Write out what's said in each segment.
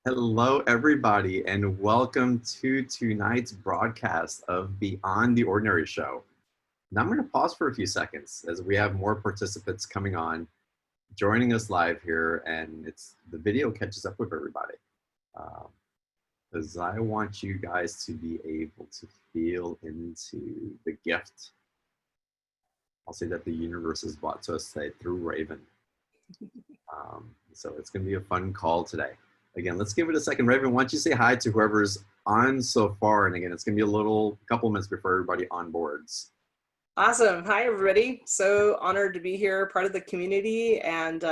Hello, everybody, and welcome to tonight's broadcast of Beyond the Ordinary Show. Now I'm going to pause for a few seconds as we have more participants coming on, joining us live here, and the video catches up with everybody. Because I want you guys to be able to feel into the gift. I'll say that the universe has brought to us today through Raven. So it's going to be a fun call today. Again, let's give it a second. Raven, why don't you say hi to whoever's on so far? And again, it's going to be a couple minutes before everybody onboards. Awesome. Hi, everybody. So honored to be here, part of the community, and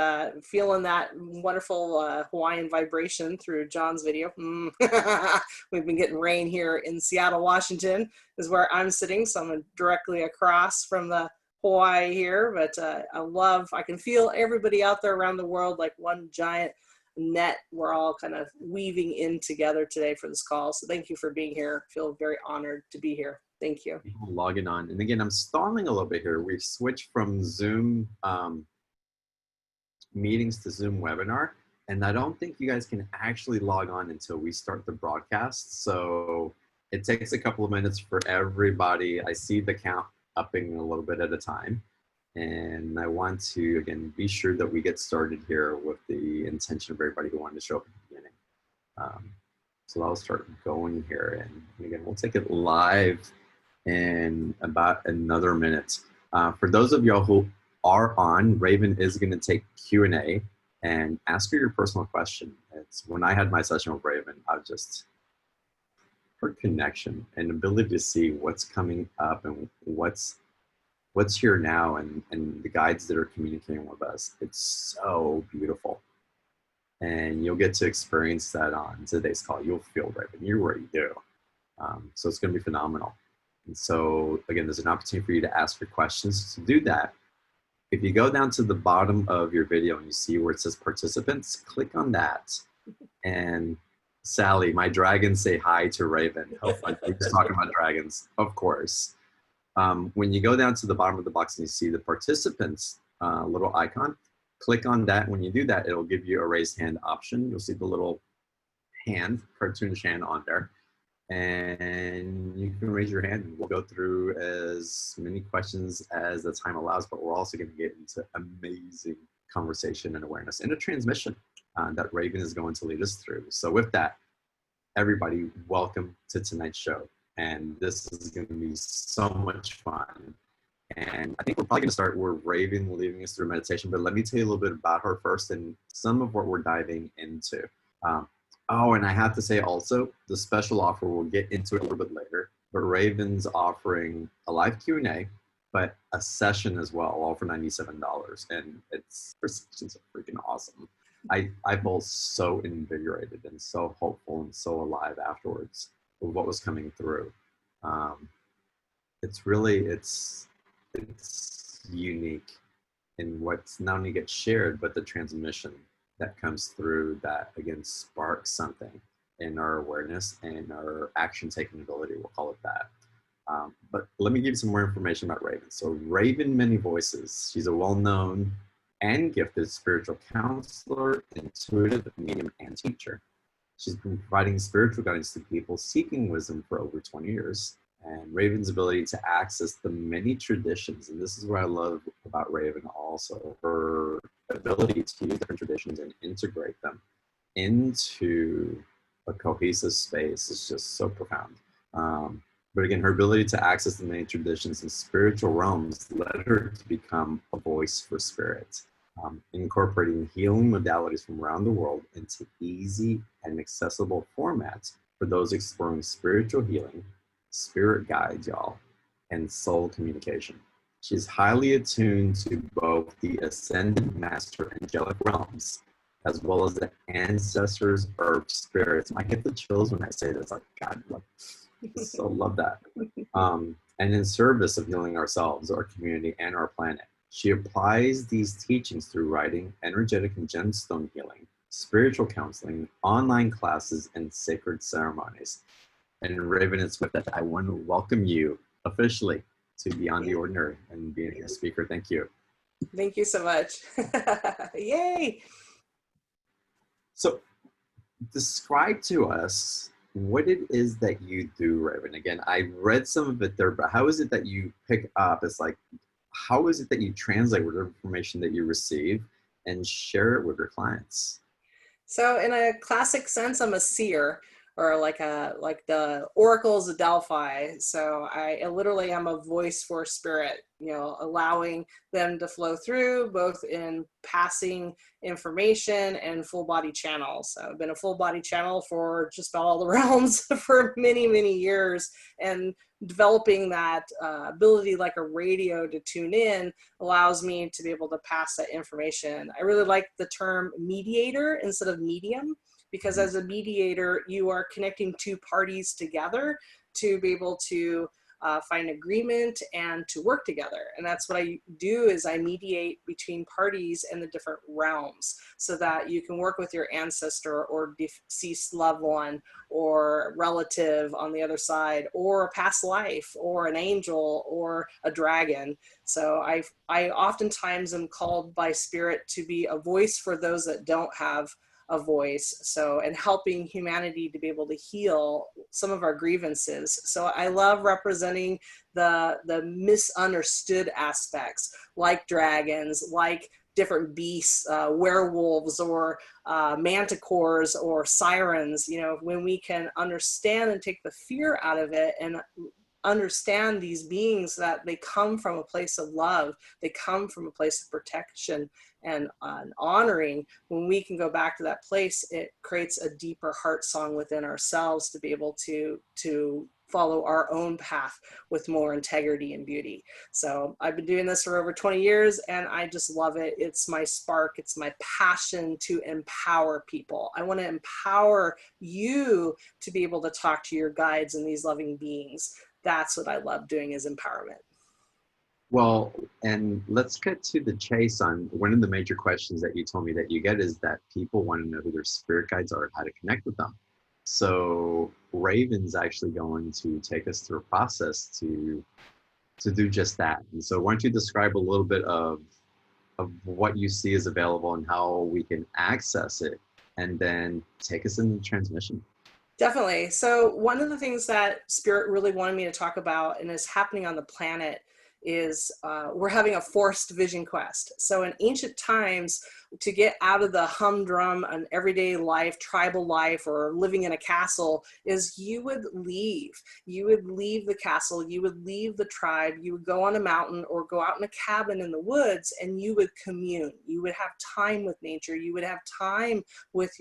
feeling that wonderful Hawaiian vibration through John's video. We've been getting rain here in Seattle, Washington, is where I'm sitting. So I'm directly across from the Hawaii here, but I can feel everybody out there around the world like one giant net. We're all kind of weaving in together today for this call. So thank you for being here. I feel very honored to be here. Thank you. People logging on. And again, I'm stalling a little bit here. We've switched from Zoom meetings to Zoom webinar. And I don't think you guys can actually log on until we start the broadcast. So it takes a couple of minutes for everybody. I see the count upping a little bit at a time. And I want to, again, be sure that we get started here with the intention of everybody who wanted to show up at the beginning. So I'll start going here. And again, we'll take it live in about another minute. For those of y'all who are on, Raven is going to take Q&A and ask her your personal question. When I had my session with Raven, I just, her connection and ability to see what's coming up and what's here now and the guides that are communicating with us. It's so beautiful. And you'll get to experience that on today's call. You'll feel Raven, you already do. So it's gonna be phenomenal. And so again, there's an opportunity for you to ask your questions. To do that, if you go down to the bottom of your video and you see where it says participants, click on that. And Sally, my dragons say hi to Raven. How fun, we're just talking about dragons, of course. When you go down to the bottom of the box and you see the participants little icon, click on that. When you do that, it'll give you a raised hand option. You'll see the little hand, cartoonish hand on there. And you can raise your hand and we'll go through as many questions as the time allows, but we're also going to get into amazing conversation and awareness and a transmission that Raven is going to lead us through. So with that, everybody, welcome to tonight's show. And this is going to be so much fun. And I think we're probably going to start with Raven leading us through meditation, but let me tell you a little bit about her first and some of what we're diving into. And I have to say also, the special offer, we'll get into it a little bit later, but Raven's offering a live Q&A, but a session as well, all for $97. And her sessions are freaking awesome. I felt so invigorated and so hopeful and so alive afterwards with what was coming through. It's unique in what's not only gets shared, but the transmission that comes through that, again, sparks something in our awareness and our action taking ability, we'll call it that. But let me give you some more information about Raven. So Raven Many Voices, she's a well-known and gifted spiritual counselor, intuitive medium, and teacher. She's been providing spiritual guidance to people seeking wisdom for over 20 years. And Raven's ability to access the many traditions, and this is what I love about Raven also, her ability to use different traditions and integrate them into a cohesive space is just so profound. But again, her ability to access the many traditions and spiritual realms led her to become a voice for spirit, incorporating healing modalities from around the world into easy and accessible formats for those exploring spiritual healing, spirit guides, y'all, and soul communication. She's highly attuned to both the ascended master angelic realms, as well as the ancestors' earth spirits. I get the chills when I say this, like, God, so love that. And in service of healing ourselves, our community, and our planet. She applies these teachings through writing, energetic and gemstone healing, spiritual counseling, online classes, and sacred ceremonies. And Raven, it's with that I want to welcome you officially to Beyond the Ordinary and being a speaker. Thank you. Thank you so much. Yay. So describe to us what it is that you do, Raven. Again, I read some of it there, but how is it that you pick up? It's like, how is it that you translate whatever information that you receive and share it with your clients? So in a classic sense, I'm a seer, or like the oracles of Delphi. So I literally am a voice for spirit, you know, allowing them to flow through both in passing information and full body channels. So I've been a full body channel for just all the realms for many, many years, and developing that ability like a radio to tune in allows me to be able to pass that information. I really like the term mediator instead of medium, because as a mediator, you are connecting two parties together to be able to find agreement and to work together. And that's what I do, is I mediate between parties in the different realms so that you can work with your ancestor or deceased loved one or relative on the other side, or a past life or an angel or a dragon. So I oftentimes am called by spirit to be a voice for those that don't have a voice. So, and helping humanity to be able to heal some of our grievances. So I love representing the misunderstood aspects, like dragons, like different beasts, werewolves, or manticores, or sirens. You know, when we can understand and take the fear out of it, and understand these beings, that they come from a place of love, they come from a place of protection and honoring. When we can go back to that place, it creates a deeper heart song within ourselves to be able to follow our own path with more integrity and beauty. So I've been doing this for over 20 years and I just love it. It's my spark. It's my passion to empower people. I want to empower you to be able to talk to your guides and these loving beings. That's what I love doing, is empowerment. Well, and let's get to the chase on one of the major questions that you told me that you get is that people want to know who their spirit guides are and how to connect with them. So Raven's actually going to take us through a process to do just that. And so why don't you describe a little bit of what you see is available and how we can access it, and then take us into transmission. Definitely. So one of the things that Spirit really wanted me to talk about, and is happening on the planet, is we're having a forced vision quest. So in ancient times, to get out of the humdrum and everyday life, tribal life, or living in a castle, is you would leave. You would leave the castle, you would leave the tribe, you would go on a mountain or go out in a cabin in the woods, and you would commune. You would have time with nature. You would have time with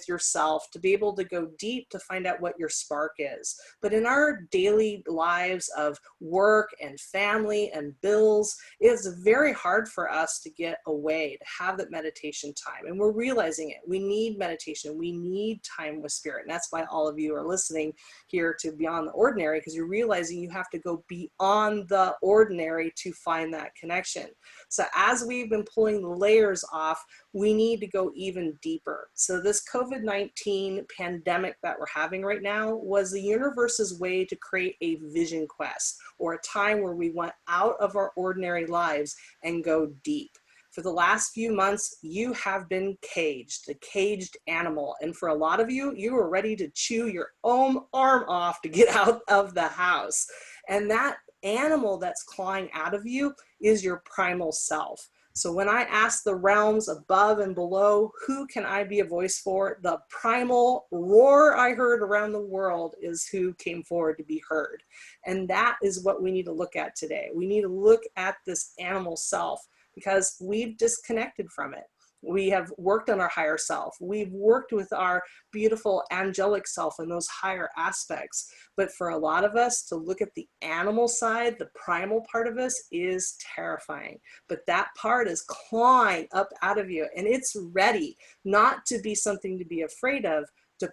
yourself to be able to go deep to find out what your spark is. But in our daily lives of work and family and bills, it's very hard for us to get away, to have that meditation time. And we're realizing it. We need meditation. We need time with spirit. And that's why all of you are listening here to Beyond the Ordinary, because you're realizing you have to go beyond the ordinary to find that connection. So as we've been pulling the layers off, we need to go even deeper. So this COVID-19 pandemic that we're having right now was the universe's way to create a vision quest, or a time where we went out of our ordinary lives and go deep. For the last few months, you have been caged, the caged animal. And for a lot of you, you are ready to chew your own arm off to get out of the house. And that animal that's clawing out of you is your primal self. So when I ask the realms above and below, who can I be a voice for? The primal roar I heard around the world is who came forward to be heard. And that is what we need to look at today. We need to look at this animal self, because we've disconnected from it. We have worked on our higher self. We've worked with our beautiful angelic self and those higher aspects. But for a lot of us to look at the animal side, the primal part of us, is terrifying. But that part is clawing up out of you, and it's ready not to be something to be afraid of,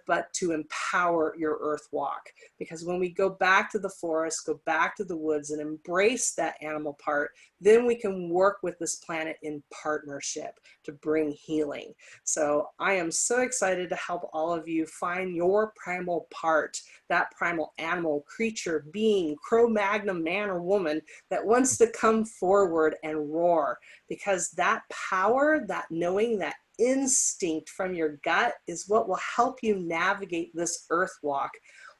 but to empower your earth walk. Because when we go back to the forest, go back to the woods, and embrace that animal part, then we can work with this planet in partnership to bring healing. So I am so excited to help all of you find your primal part, that primal animal, creature, being, Cro-Magnon man or woman that wants to come forward and roar. Because that power, that knowing, that instinct from your gut is what will help you navigate this earth walk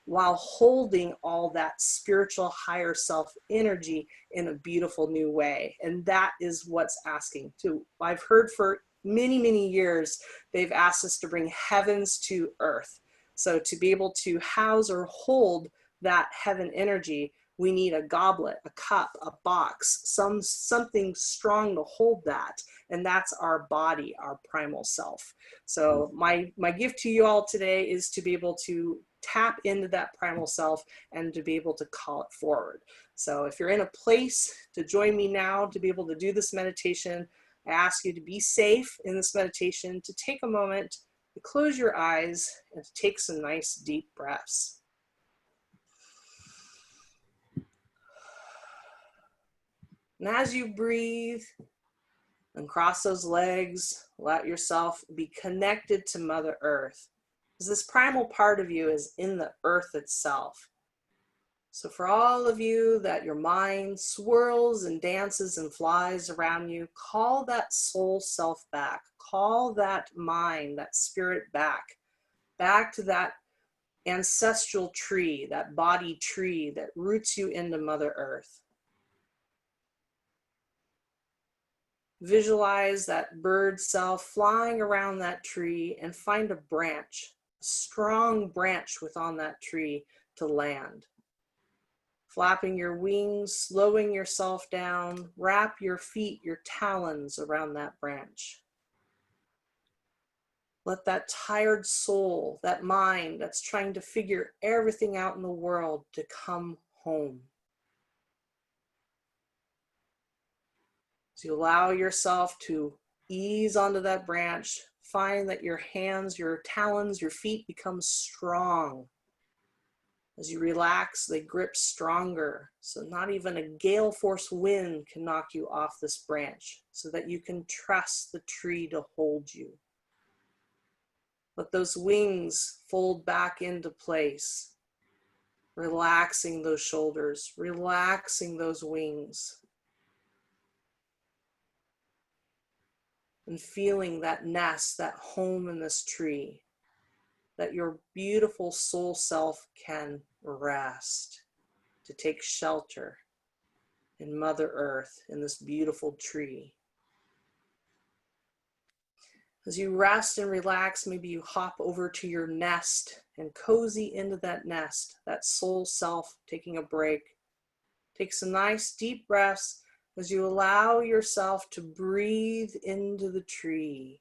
while holding all that spiritual higher self energy in a beautiful new way. And that is what's asking to. I've heard for many, many years, they've asked us to bring heavens to earth. So to be able to house or hold that heaven energy, we need a goblet, a cup, a box, something strong to hold that. And that's our body, our primal self. So my gift to you all today is to be able to tap into that primal self and to be able to call it forward. So if you're in a place to join me now to be able to do this meditation, I ask you to be safe in this meditation, to take a moment to close your eyes and to take some nice deep breaths. And as you breathe and cross those legs, let yourself be connected to Mother Earth. Because this primal part of you is in the earth itself. So for all of you that your mind swirls and dances and flies around you, call that soul self back. Call that mind, that spirit back to that ancestral tree, that body tree that roots you into Mother Earth. Visualize that bird self flying around that tree and find a branch, a strong branch within that tree to land. Flapping your wings, slowing yourself down, wrap your feet, your talons around that branch. Let that tired soul, that mind that's trying to figure everything out in the world to come home. So you allow yourself to ease onto that branch, find that your hands, your talons, your feet become strong. As you relax, they grip stronger, so not even a gale force wind can knock you off this branch, so that you can trust the tree to hold you. Let those wings fold back into place, relaxing those shoulders, relaxing those wings, and feeling that nest, that home in this tree, that your beautiful soul self can rest, to take shelter in Mother Earth, in this beautiful tree. As you rest and relax, maybe you hop over to your nest and cozy into that nest, that soul self taking a break. Take some nice deep breaths as you allow yourself to breathe into the tree.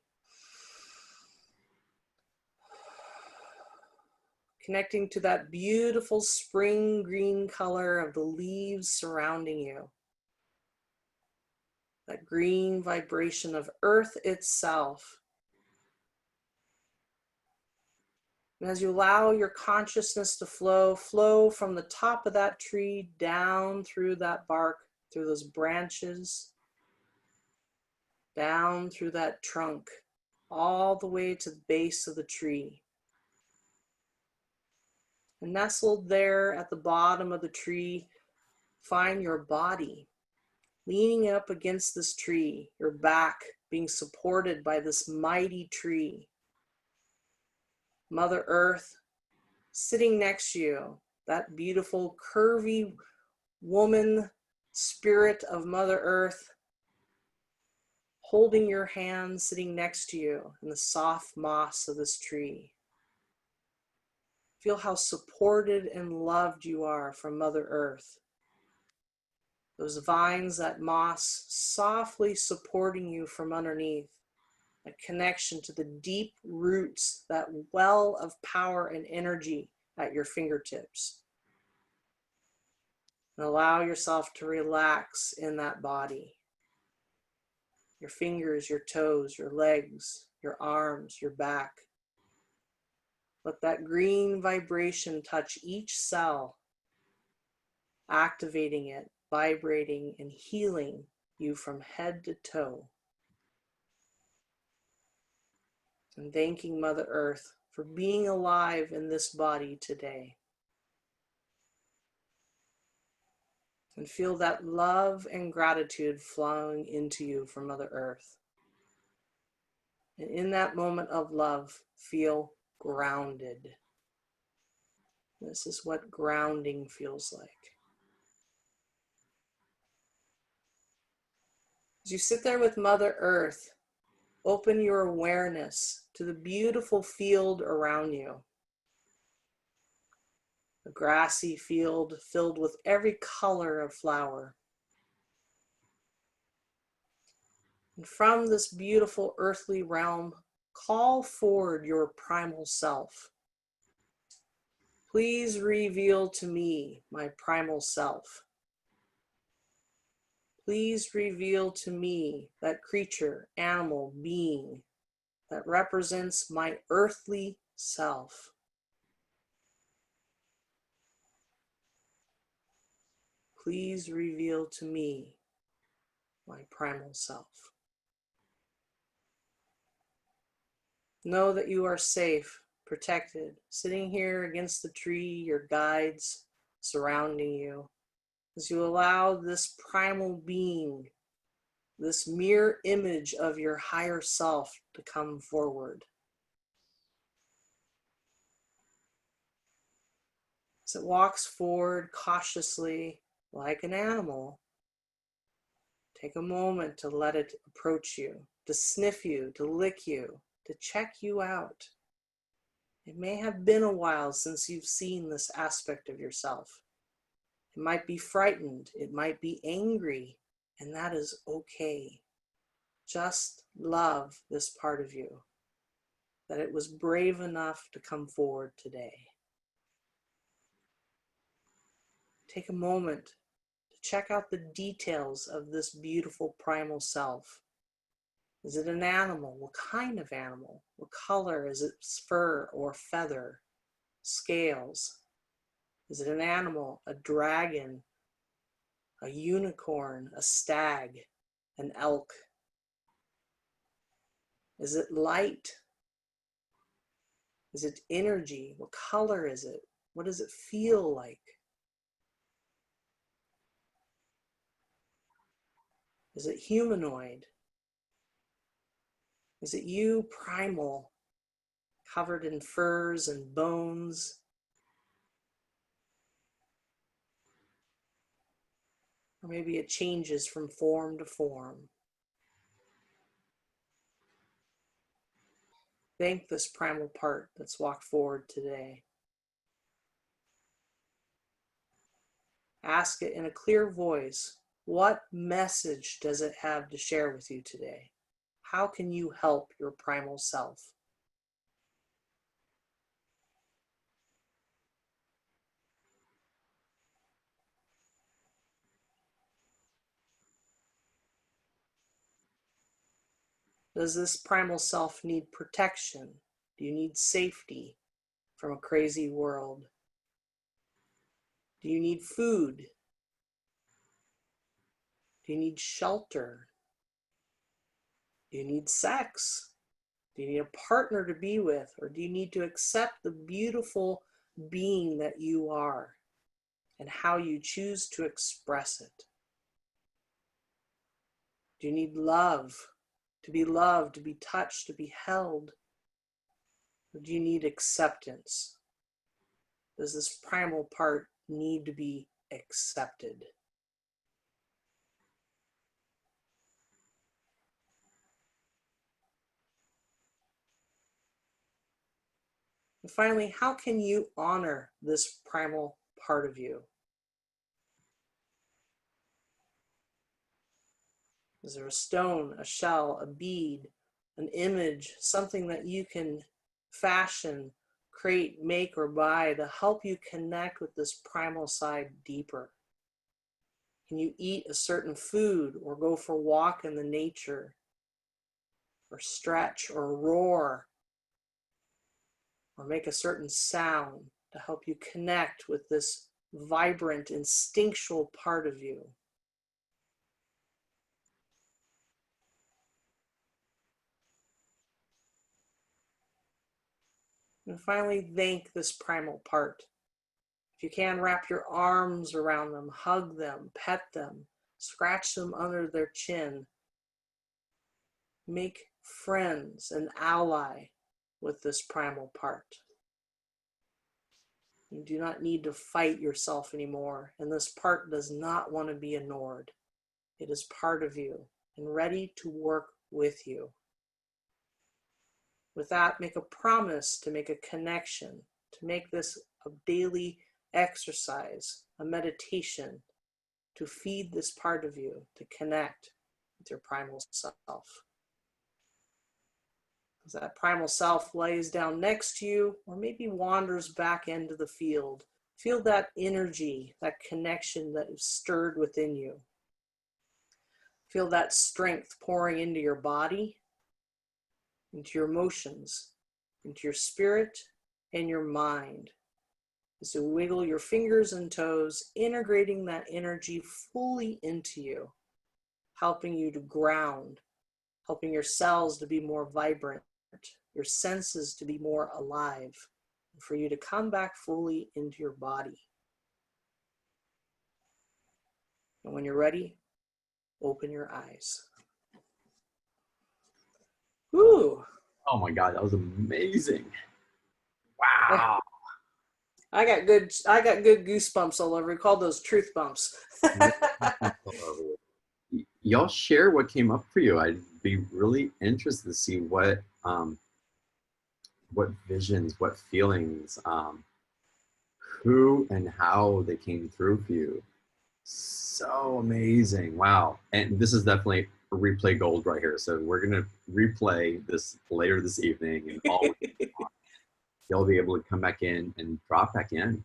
Connecting to that beautiful spring green color of the leaves surrounding you. That green vibration of earth itself. And as you allow your consciousness to flow from the top of that tree down through that bark, through those branches, down through that trunk, all the way to the base of the tree. And nestled there at the bottom of the tree, find your body, leaning up against this tree, your back being supported by this mighty tree. Mother Earth sitting next to you, that beautiful curvy woman spirit of Mother Earth, holding your hand, sitting next to you in the soft moss of this tree. Feel how supported and loved you are from Mother Earth. Those vines, that moss, softly supporting you from underneath. A connection to the deep roots, that well of power and energy at your fingertips. And allow yourself to relax in that body. Your fingers, your toes, your legs, your arms, your back. Let that green vibration touch each cell, activating it, vibrating and healing you from head to toe. And thanking Mother Earth for being alive in this body today. And feel that love and gratitude flowing into you from Mother Earth. And in that moment of love, feel grounded. This is what grounding feels like. As you sit there with Mother Earth, open your awareness to the beautiful field around you. A grassy field filled with every color of flower. And from this beautiful earthly realm, call forward your primal self. Please reveal to me my primal self. Please reveal to me that creature, animal, being that represents my earthly self. Please reveal to me my primal self. Know that you are safe, protected, sitting here against the tree, your guides surrounding you, as you allow this primal being, this mirror image of your higher self, to come forward. As it walks forward cautiously like an animal, take a moment to let it approach you, to sniff you, to lick you, to check you out. It may have been a while since you've seen this aspect of yourself. It might be frightened, it might be angry, and that is okay. Just love this part of you, that it was brave enough to come forward today. Take a moment to check out the details of this beautiful primal self. Is it an animal? What kind of animal? What color? Is it fur or feather? Scales? Is it an animal? A dragon? A unicorn? A stag? An elk? Is it light? Is it energy? What color is it? What does it feel like? Is it humanoid? Is it you, primal, covered in furs and bones? Or maybe it changes from form to form. Thank this primal part that's walked forward today. Ask it in a clear voice, what message does it have to share with you today? How can you help your primal self? Does this primal self need protection? Do you need safety from a crazy world? Do you need food? Do you need shelter? Do you need sex? Do you need a partner to be with? Or do you need to accept the beautiful being that you are and how you choose to express it? Do you need love? To be loved, to be touched, to be held? Or do you need acceptance? Does this primal part need to be accepted? And finally, how can you honor this primal part of you? Is there a stone, a shell, a bead, an image, something that you can fashion, create, make, or buy to help you connect with this primal side deeper? Can you eat a certain food or go for a walk in the nature or stretch or roar or make a certain sound to help you connect with this vibrant, instinctual part of you? And finally, thank this primal part. If you can, wrap your arms around them, hug them, pet them, scratch them under their chin. Make friends, an ally with this primal part. You do not need to fight yourself anymore, and this part does not want to be ignored. It is part of you and ready to work with you. With that, make a promise to make a connection, to make this a daily exercise, a meditation, to feed this part of you, to connect with your primal self. As that primal self lays down next to you, or maybe wanders back into the field, feel that energy, that connection that is stirred within you. Feel that strength pouring into your body, into your emotions, into your spirit, and your mind. As you wiggle your fingers and toes, integrating that energy fully into you, helping you to ground, helping your cells to be more vibrant, your senses to be more alive, and for you to come back fully into your body. And when you're ready, open your eyes. Woo! Oh my God, that was amazing. Wow. I got good goosebumps all over. We call those truth bumps. Y'all share what came up for you. I'd be really interested to see what visions, what feelings, who and how they came through for you. So amazing. Wow. And this is definitely a replay gold right here. So we're going to replay this later this evening, and all you'll be able to come back in and drop back in,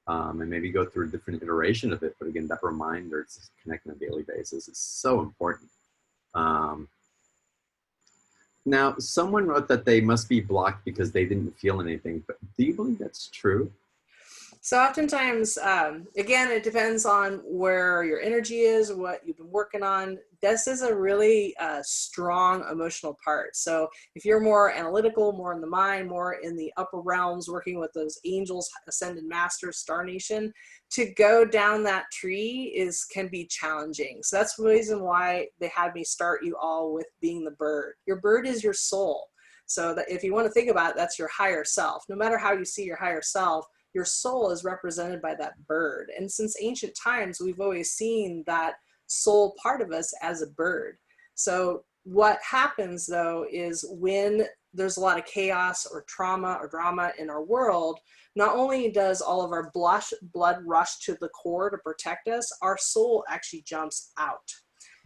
and maybe go through a different iteration of it. But again, that reminder to connect on a daily basis is so important. Now, someone wrote that they must be blocked because they didn't feel anything, but do you believe that's true? So oftentimes, again, it depends on where your energy is, what you've been working on. This is a really strong emotional part. So if you're more analytical, more in the mind, more in the upper realms, working with those angels, ascended masters, star nation, to go down that tree can be challenging. So that's the reason why they had me start you all with being the bird. Your bird is your soul. So that if you want to think about it, that's your higher self. No matter how you see your higher self, your soul is represented by that bird. And since ancient times, we've always seen that soul part of us as a bird. So what happens though is when there's a lot of chaos or trauma or drama in our world, not only does all of our blood rush to the core to protect us, our soul actually jumps out.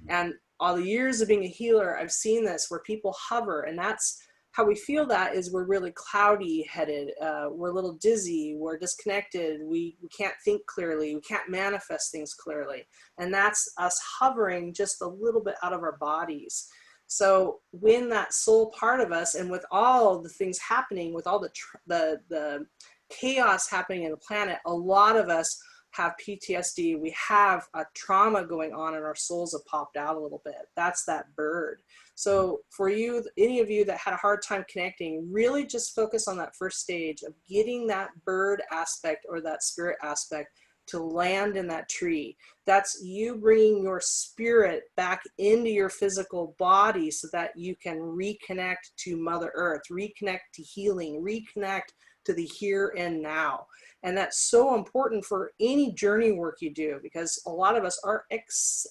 And all the years of being a healer, I've seen this where people hover, and that's how we feel. That is, we're really cloudy headed, we're a little dizzy, we're disconnected, we can't think clearly, we can't manifest things clearly. And that's us hovering just a little bit out of our bodies. So when that soul part of us, and with all the things happening, with all the chaos happening in the planet, a lot of us have PTSD, we have a trauma going on, and our souls have popped out a little bit. That's that bird. So for you, any of you that had a hard time connecting, really just focus on that first stage of getting that bird aspect or that spirit aspect to land in that tree. That's you bringing your spirit back into your physical body so that you can reconnect to Mother Earth, reconnect to healing, reconnect to the here and now. And that's so important for any journey work you do, because a lot of us are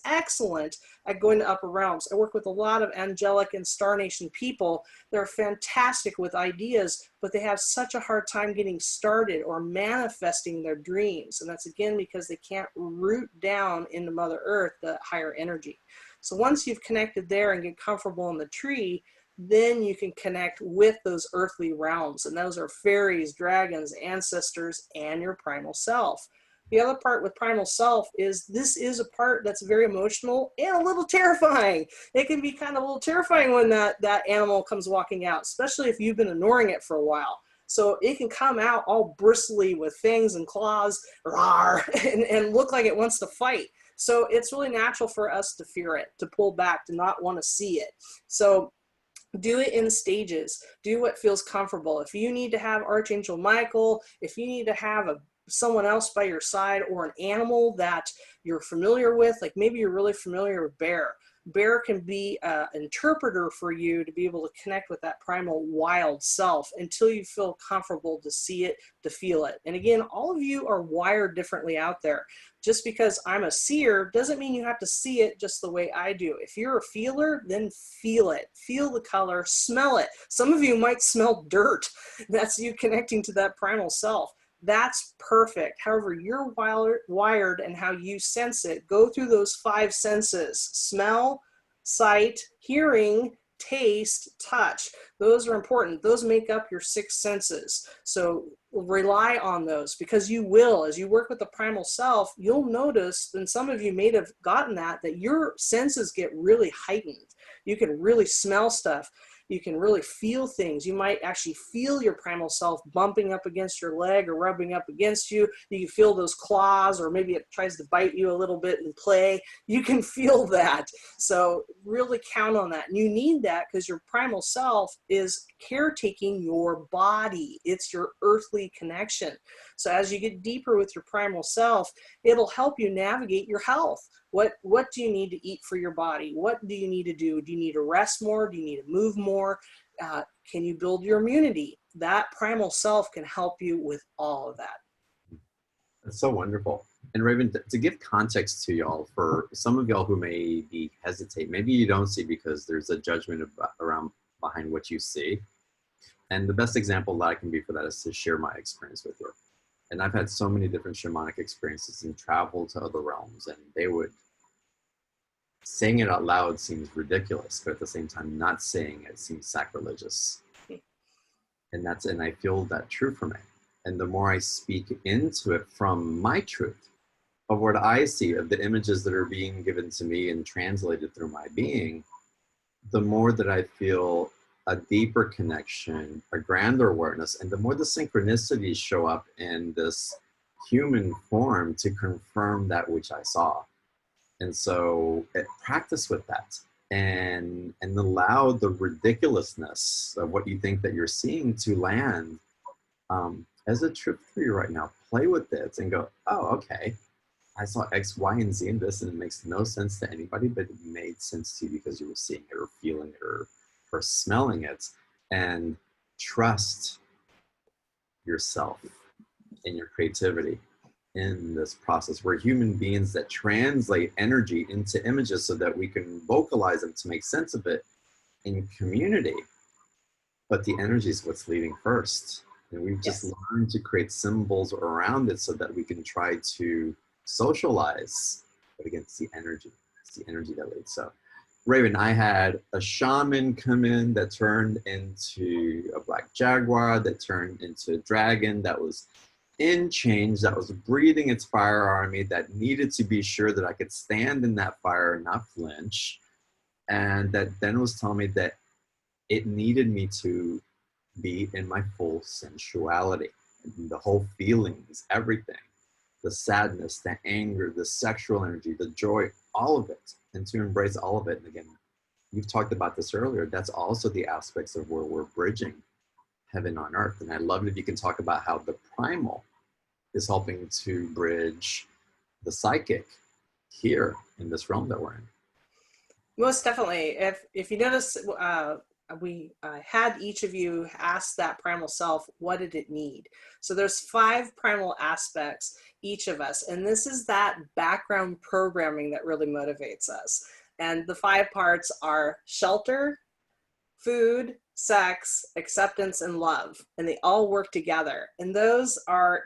excellent at going to upper realms. I work with a lot of angelic and star nation people. They're fantastic with ideas, but they have such a hard time getting started or manifesting their dreams. And that's again because they can't root down into Mother Earth, the higher energy. So once you've connected there and get comfortable in the tree, then you can connect with those earthly realms. And those are fairies, dragons, ancestors, and your primal self. The other part with primal self is this is a part that's very emotional and a little terrifying. It can be kind of a little terrifying when that animal comes walking out, especially if you've been ignoring it for a while. So it can come out all bristly with fangs and claws, rawr, and look like it wants to fight. So it's really natural for us to fear it, to pull back, to not want to see it. So do it in stages. Do what feels comfortable. If you need to have Archangel Michael, if you need to have a someone else by your side, or an animal that you're familiar with. Like maybe you're really familiar with bear. Bear can be an interpreter for you to be able to connect with that primal wild self until you feel comfortable to see it, to feel it. And again, all of you are wired differently out there. Just because I'm a seer doesn't mean you have to see it just the way I do. If you're a feeler, then feel it. Feel the color, smell it. Some of you might smell dirt. That's you connecting to that primal self. That's perfect. However, you're wired and how you sense it. Go through those 5 senses: smell, sight, hearing, taste, touch. Those are important. Those make up your 6 senses. So rely on those, because you will, as you work with the primal self, you'll notice, and some of you may have gotten that your senses get really heightened. You can really smell stuff. You can really feel things. You might actually feel your primal self bumping up against your leg or rubbing up against you. You can feel those claws, or maybe it tries to bite you a little bit and play. You can feel that. So really count on that. And you need that because your primal self is caretaking your body. It's your earthly connection. So as you get deeper with your primal self, it'll help you navigate your health. What do you need to eat for your body? What do you need to do? Do you need to rest more? Do you need to move more? Can you build your immunity? That primal self can help you with all of that. That's so wonderful. And Raven, to give context to y'all, for some of y'all who may be hesitate, maybe you don't see because there's a judgment around behind what you see. And the best example that I can be for that is to share my experience with you. And I've had so many different shamanic experiences and travel to other realms, and they would, saying it out loud seems ridiculous, but at the same time, not saying it seems sacrilegious. And I feel that true for me. And the more I speak into it from my truth of what I see, of the images that are being given to me and translated through my being, the more that I feel a deeper connection, a grander awareness, and the more the synchronicities show up in this human form to confirm that which I saw. And so practice with that and allow the ridiculousness of what you think that you're seeing to land as a truth for you right now. Play with it and go, oh, okay, I saw X, Y, and Z in this, and it makes no sense to anybody, but it made sense to you because you were seeing it or feeling it or smelling it. And trust yourself and your creativity in this process. We're human beings that translate energy into images so that we can vocalize them to make sense of it in community. But the energy is what's leading first. And we've just learned to create symbols around it so that we can try to socialize. But again, it's the energy. It's the energy that leads. So Raven, I had a shaman come in that turned into a black jaguar, that turned into a dragon, that was in change, that was breathing its fire army, that needed to be sure that I could stand in that fire and not flinch. And that then was telling me that it needed me to be in my full sensuality, the whole feelings, everything, the sadness, the anger, the sexual energy, the joy, all of it, and to embrace all of it. And again, you've talked about this earlier, that's also the aspects of where we're bridging heaven on earth. And I love it if you can talk about how the primal is helping to bridge the psychic here in this realm that we're in. Most definitely. If you notice, we had each of you ask that primal self, what did it need? So there's 5 primal aspects, each of us. And this is that background programming that really motivates us. And the 5 parts are shelter, food, sex, acceptance, and love. And they all work together. And those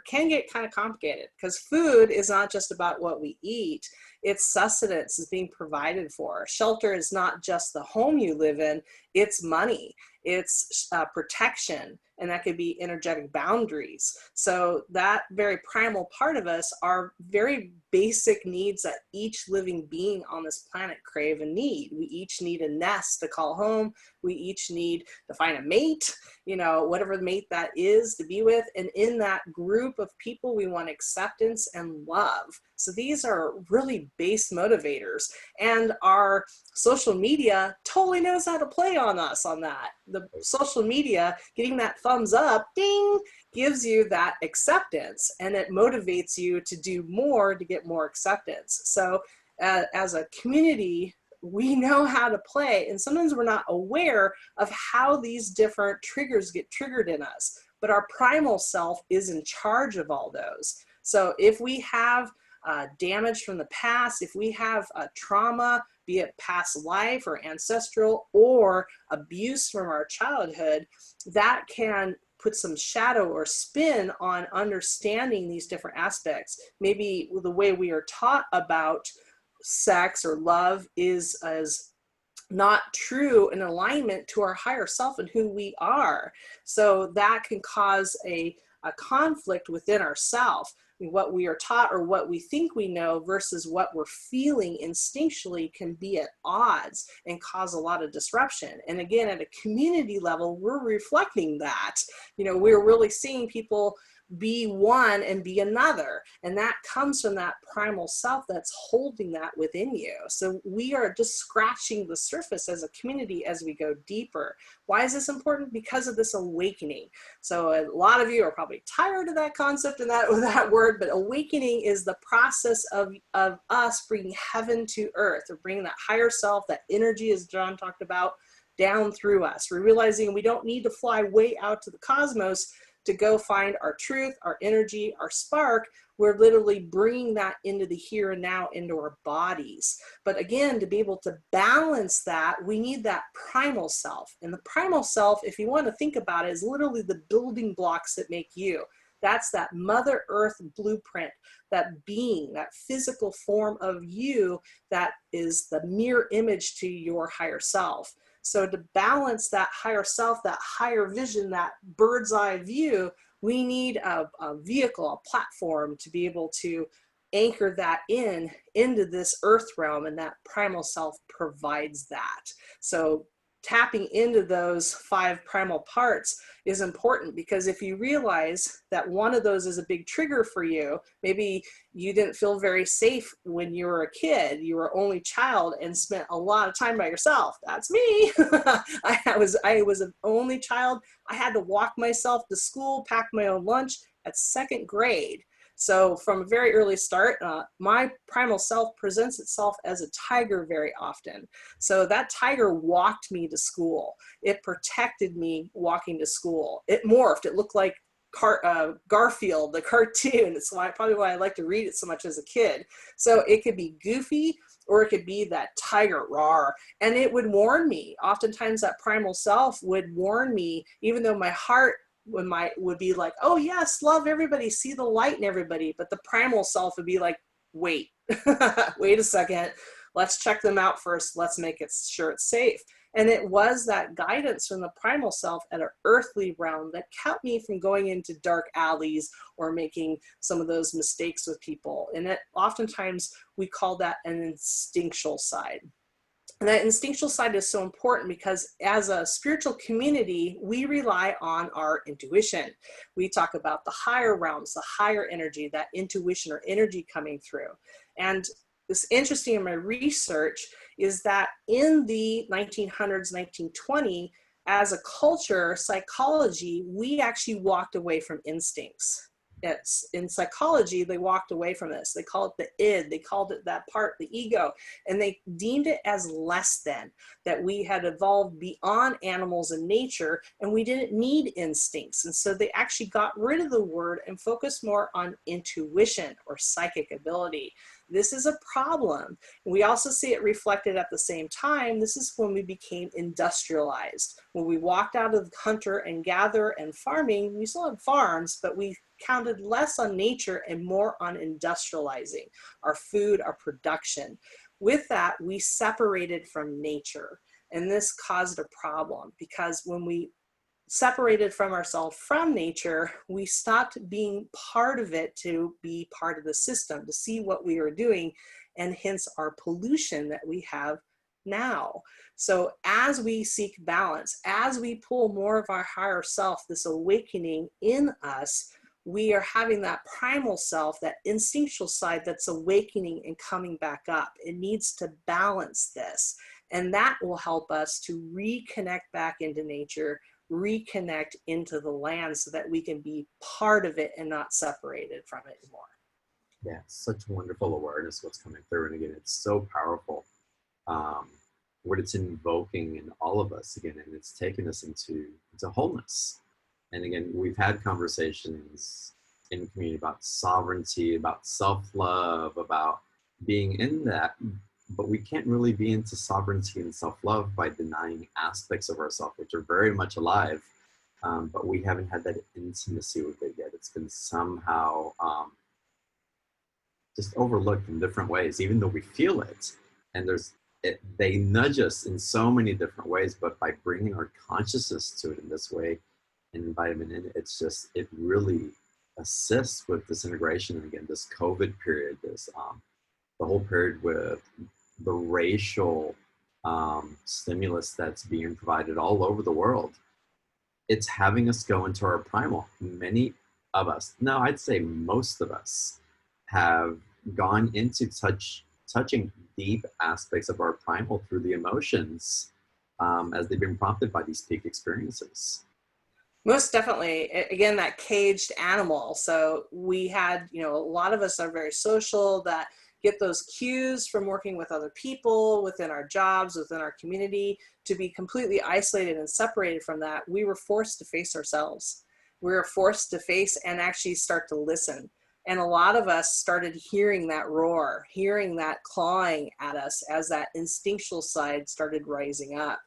can get kind of complicated because food is not just about what we eat. It's sustenance is being provided for. Shelter is not just the home you live in, it's money, it's protection, and that could be energetic boundaries. So that very primal part of us are very basic needs that each living being on this planet crave and need. We each need a nest to call home. We each need to find a mate, whatever the mate that is to be with. And in that group of people, we want acceptance and love. So these are really base motivators. And our social media totally knows how to play on us on that. The social media, getting that thumbs up, ding, gives you that acceptance, and it motivates you to do more to get more acceptance. So as a community, we know how to play, and sometimes we're not aware of how these different triggers get triggered in us. But our primal self is in charge of all those. So if we have damage from the past, if we have trauma, be it past life or ancestral, or abuse from our childhood, that can put some shadow or spin on understanding these different aspects. Maybe the way we are taught about sex or love is as not true in alignment to our higher self and who we are. So that can cause a conflict within ourselves. What we are taught or what we think we know versus what we're feeling instinctually can be at odds and cause a lot of disruption. And again, at a community level, we're reflecting that. You know, we're really seeing people be one and be another, and that comes from that primal self that's holding that within you. So we are just scratching the surface as a community as we go deeper. Why is this important? Because of this awakening. So a lot of you are probably tired of that concept and that word, but awakening is the process of us bringing heaven to earth, or bringing that higher self, that energy, as John talked about, down through us. We're realizing we don't need to fly way out to the cosmos to go find our truth, our energy, our spark. We're literally bringing that into the here and now, into our bodies. But again, to be able to balance that, we need that primal self. And the primal self, if you want to think about it, is literally the building blocks that make you. That's that Mother Earth blueprint, that being, that physical form of you that is the mirror image to your higher self. So to balance that higher self, that higher vision, that bird's eye view, we need a vehicle, a platform to be able to anchor that into this earth realm, and that primal self provides that. So tapping into those 5 primal parts is important, because if you realize that one of those is a big trigger for you, maybe you didn't feel very safe when you were a kid, you were only child and spent a lot of time by yourself. That's me. I was an only child. I had to walk myself to school, pack my own lunch at 2nd grade. So from a very early start, my primal self presents itself as a tiger very often. So that tiger walked me to school. It protected me walking to school. It morphed. It looked like Garfield, the cartoon. It's probably why I like to read it so much as a kid. So it could be goofy, or it could be that tiger roar, and it would warn me. Oftentimes that primal self would warn me, even though my heart would be like, oh yes, love everybody, see the light in everybody. But the primal self would be like, wait, wait a second. Let's check them out first. Let's make it sure it's safe. And it was that guidance from the primal self at an earthly realm that kept me from going into dark alleys or making some of those mistakes with people. And it oftentimes we call that an instinctual side. And that instinctual side is so important because as a spiritual community, we rely on our intuition. We talk about the higher realms, the higher energy, that intuition or energy coming through. And this interesting in my research is that in the 1900s, 1920, as a culture, psychology, we actually walked away from instincts. It's in psychology, they walked away from this. They call it the id, they called it that part, the ego, and they deemed it as less than, that we had evolved beyond animals and nature, and we didn't need instincts. And so they actually got rid of the word and focused more on intuition or psychic ability. This is a problem. We also see it reflected at the same time. This is when we became industrialized. When we walked out of hunter and gather and farming, we still had farms, but we counted less on nature and more on industrializing our food, our production. With that, we separated from nature. And this caused a problem because when we separated from ourselves from nature, we stopped being part of it to be part of the system, to see what we are doing, and hence our pollution that we have now. So as we seek balance, as we pull more of our higher self, this awakening in us, we are having that primal self, that instinctual side that's awakening and coming back up. It needs to balance this. And that will help us to reconnect back into nature, reconnect into the land so that we can be part of it and not separated from it anymore. Yeah, such wonderful awareness what's coming through. And again, it's so powerful. What it's invoking in all of us again, and it's taken us into wholeness. And again, we've had conversations in the community about sovereignty, about self-love, about being in that, but we can't really be into sovereignty and self-love by denying aspects of ourselves, which are very much alive, but we haven't had that intimacy with it yet. It's been somehow just overlooked in different ways, even though we feel it. And they nudge us in so many different ways, but by bringing our consciousness to it in this way and inviting it in, it really assists with this integration. And again, this COVID period, the whole period with the racial stimulus that's being provided all over the world, it's having us go into our primal. Many of us, no, I'd say most of us, have gone into touching deep aspects of our primal through the emotions as they've been prompted by these peak experiences. Most definitely. Again, that caged animal. So we had, a lot of us are very social, that get those cues from working with other people within our jobs, within our community, to be completely isolated and separated from that. We were forced to face ourselves. We were forced to face and actually start to listen. And a lot of us started hearing that roar, hearing that clawing at us as that instinctual side started rising up.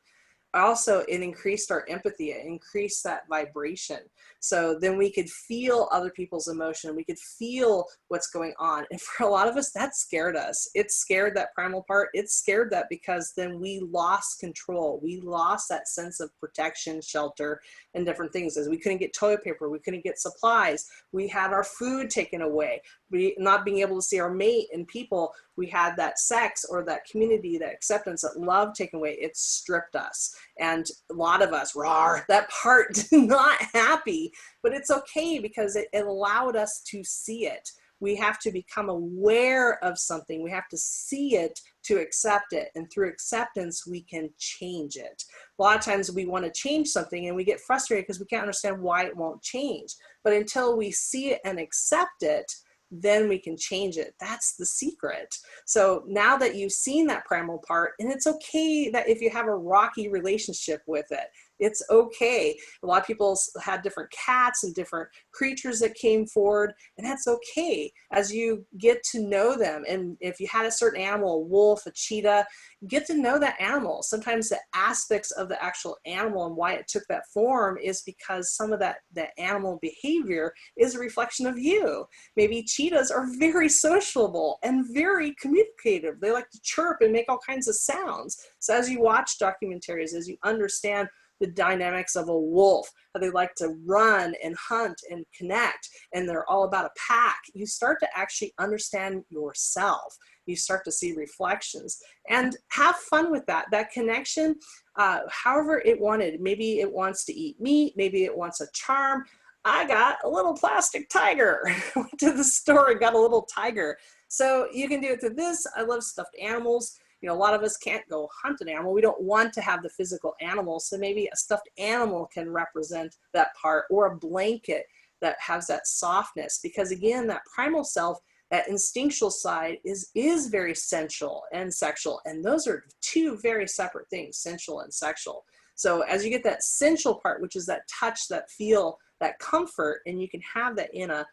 Also, it increased our empathy, it increased that vibration. So then we could feel other people's emotion, we could feel what's going on. And for a lot of us, that scared us. It scared that primal part. It scared that because then we lost control. We lost that sense of protection, shelter, and different things. As we couldn't get toilet paper, we couldn't get supplies. We had our food taken away. We not being able to see our mate and people. We had that sex or that community, that acceptance, that love taken away. It stripped us. And a lot of us, rawr, that part not happy, but it's okay because it allowed us to see it. We have to become aware of something. We have to see it to accept it. And through acceptance, we can change it. A lot of times we want to change something and we get frustrated because we can't understand why it won't change. But until we see it and accept it, then we can change it. That's the secret. So now that you've seen that primal part, and it's okay that if you have a rocky relationship with it, it's okay. A lot of people had different cats and different creatures that came forward, and that's okay as you get to know them. And if you had a certain animal, a wolf, a cheetah, get to know that animal. Sometimes the aspects of the actual animal and why it took that form is because some of that animal behavior is a reflection of you. Maybe cheetahs are very sociable and very communicative. They like to chirp and make all kinds of sounds. So as you watch documentaries, as you understand the dynamics of a wolf, how they like to run and hunt and connect, and they're all about a pack, you start to actually understand yourself. You start to see reflections and have fun with that connection, however it wanted. Maybe it wants to eat meat, maybe it wants a charm. I got a little plastic tiger. Went to the store and got a little tiger. So you can do it to this. I love stuffed animals. A lot of us can't go hunt an animal. We don't want to have the physical animal. So maybe a stuffed animal can represent that part, or a blanket that has that softness. Because again, that primal self, that instinctual side is very sensual and sexual. And those are two very separate things, sensual and sexual. So as you get that sensual part, which is that touch, that feel, that comfort, and you can have that in a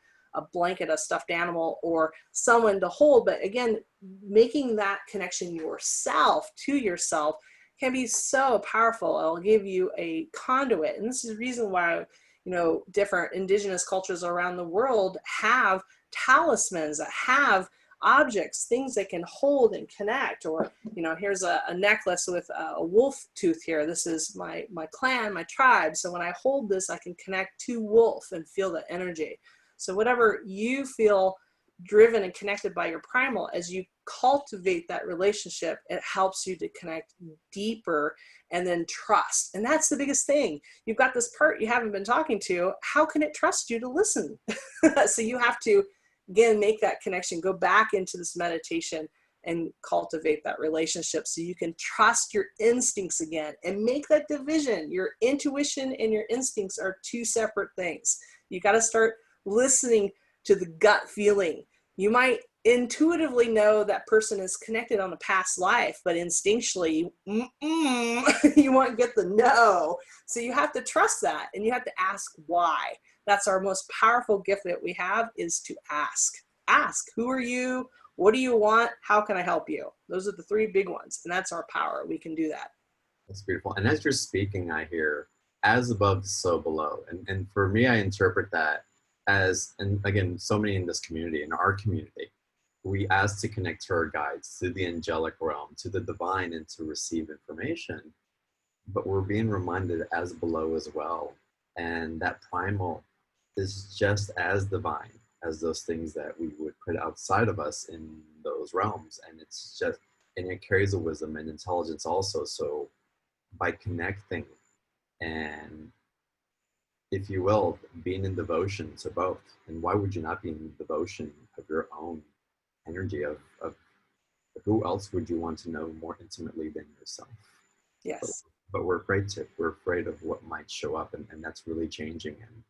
blanket, a stuffed animal, or someone to hold. But again, making that connection yourself to yourself can be so powerful. I'll give you a conduit. And this is the reason why, different indigenous cultures around the world have talismans, that have objects, things they can hold and connect. Or, here's a necklace with a wolf tooth here. This is my clan, my tribe. So when I hold this, I can connect to wolf and feel the energy. So whatever you feel driven and connected by your primal, as you cultivate that relationship, it helps you to connect deeper and then trust. And that's the biggest thing. You've got this part you haven't been talking to. How can it trust you to listen? So you have to, again, make that connection, go back into this meditation and cultivate that relationship so you can trust your instincts again and make that division. Your intuition and your instincts are two separate things. You got to start listening to the gut feeling. You might intuitively know that person is connected on a past life, but instinctually, you won't get the no. So you have to trust that, and you have to ask why. That's our most powerful gift that we have, is to ask. Ask, who are you? What do you want? How can I help you? Those are the three big ones, and that's our power. We can do that. That's beautiful. And as you're speaking, I hear as above, so below. And for me, I interpret that as, and again, so many in this community, in our community, we ask to connect to our guides, to the angelic realm, to the divine, and to receive information. But we're being reminded as below as well. And that primal is just as divine as those things that we would put outside of us in those realms. And it's just, and it carries a wisdom and intelligence also. So by connecting and, if you will, being in devotion to both. And why would you not be in devotion of your own energy, of who else would you want to know more intimately than yourself? Yes. But we're afraid to. We're afraid of what might show up, and that's really changing. And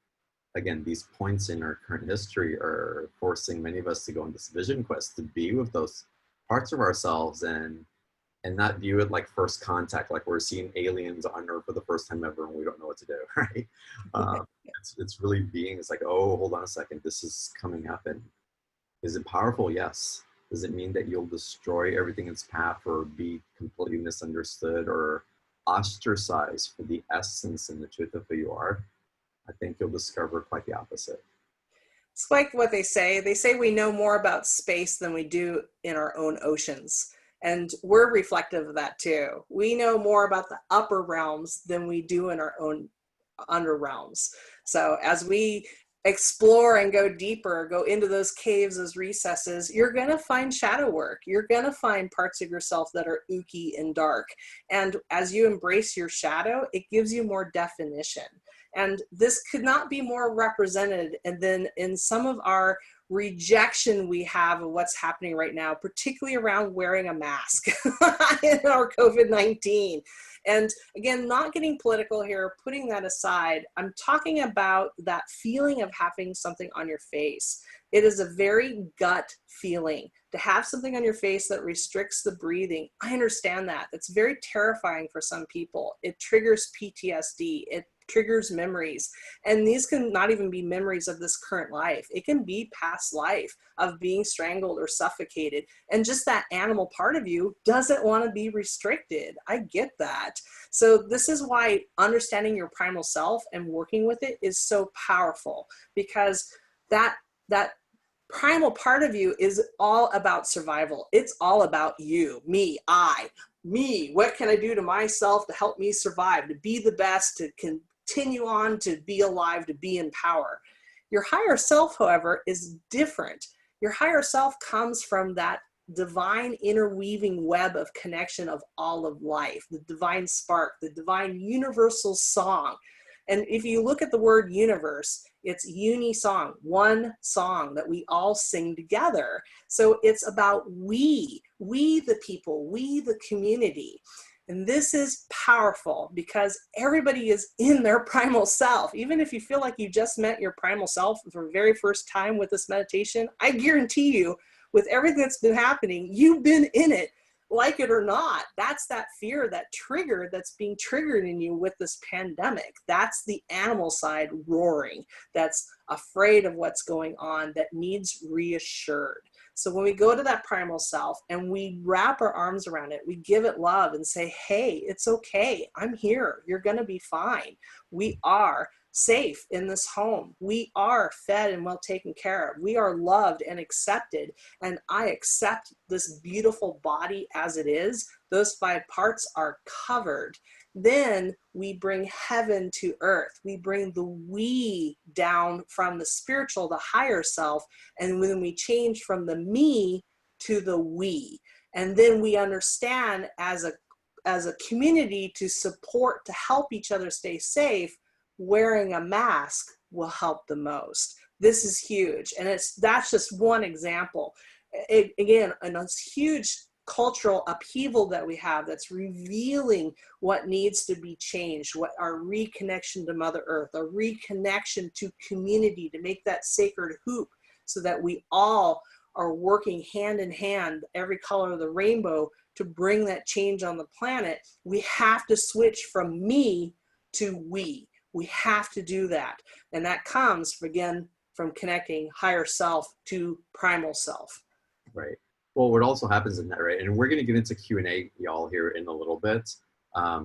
again, these points in our current history are forcing many of us to go on this vision quest to be with those parts of ourselves and not view it like first contact, like we're seeing aliens on Earth for the first time ever and we don't know what to do, right? It's really being, it's like, oh, hold on a second, this is coming up. And is it powerful? Yes. Does it mean that you'll destroy everything in its path or be completely misunderstood or ostracized for the essence and the truth of who you are? I think you'll discover quite the opposite. It's like what they say. They say we know more about space than we do in our own oceans. And we're reflective of that too. We know more about the upper realms than we do in our own under realms. So as we explore and go deeper, go into those caves, those recesses, you're going to find shadow work. You're going to find parts of yourself that are ooky and dark. And as you embrace your shadow, it gives you more definition. And this could not be more represented. And then in some of our rejection we have of what's happening right now, particularly around wearing a mask in our COVID-19. And again, not getting political here, putting that aside, I'm talking about that feeling of having something on your face. It is a very gut feeling to have something on your face that restricts the breathing. I understand that. It's very terrifying for some people. It triggers PTSD. It triggers memories. And these can not even be memories of this current life. It can be past life of being strangled or suffocated. And just that animal part of you doesn't want to be restricted. I get that. So this is why understanding your primal self and working with it is so powerful, because that primal part of you is all about survival. It's all about you, me, me. What can I do to myself to help me survive, to be the best, to continue on, to be alive, to be in power? Your higher self, however, is different. Your higher self comes from that divine interweaving web of connection of all of life, the divine spark, the divine universal song. And if you look at the word universe, it's uni-song, one song that we all sing together. So it's about we the people, we the community. And this is powerful because everybody is in their primal self. Even if you feel like you just met your primal self for the very first time with this meditation, I guarantee you, with everything that's been happening, you've been in it, like it or not. That's that fear, that trigger that's being triggered in you with this pandemic. That's the animal side roaring, that's afraid of what's going on, that needs reassured. So when we go to that primal self and we wrap our arms around it, we give it love and say, hey, it's okay. I'm here. You're going to be fine. We are safe in this home. We are fed and well taken care of. We are loved and accepted. And I accept this beautiful body as it is. Those 5 parts are covered. then we bring heaven to earth. We bring the we down from the spiritual, the higher self. And when we change from the me to the we, and then we understand as a community to support, to help each other stay safe, wearing a mask will help the most. This is huge. And that's just one example. Again, a huge cultural upheaval that we have that's revealing what needs to be changed, what our reconnection to Mother Earth, a reconnection to community, to make that sacred hoop so that we all are working hand in hand, every color of the rainbow, to bring that change on the planet. We have to switch from me to we. We have to do that. And that comes, again, from connecting higher self to primal self. Right. Well, what also happens in that, right, and we're going to get into Q&A, y'all, here in a little bit.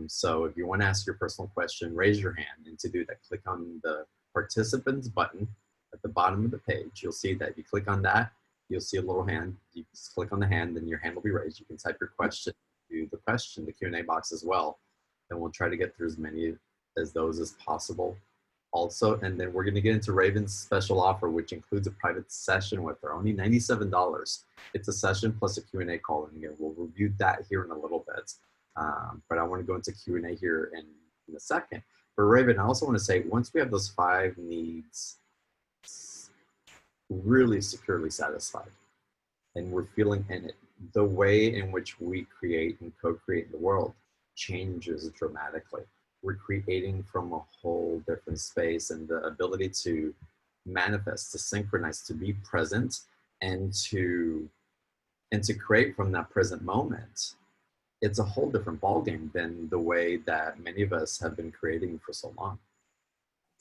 So if you want to ask your personal question, raise your hand. And to do that, click on the participants button at the bottom of the page. You'll see that if you click on that, you'll see a little hand. You just click on the hand, then your hand will be raised. You can type your question to the Q&A box as well. And we'll try to get through as many as those as possible. Also, and then we're going to get into Raven's special offer, which includes a private session with her, only $97. It's a session plus a Q&A call, and again, we'll review that here in a little bit. But I want to go into Q&A here in a second. For Raven, I also want to say, once we have those 5 needs really securely satisfied, and we're feeling in it, the way in which we create and co-create the world changes dramatically. We're creating from a whole different space, and the ability to manifest, to synchronize, to be present, and to create from that present moment. It's a whole different ballgame than the way that many of us have been creating for so long.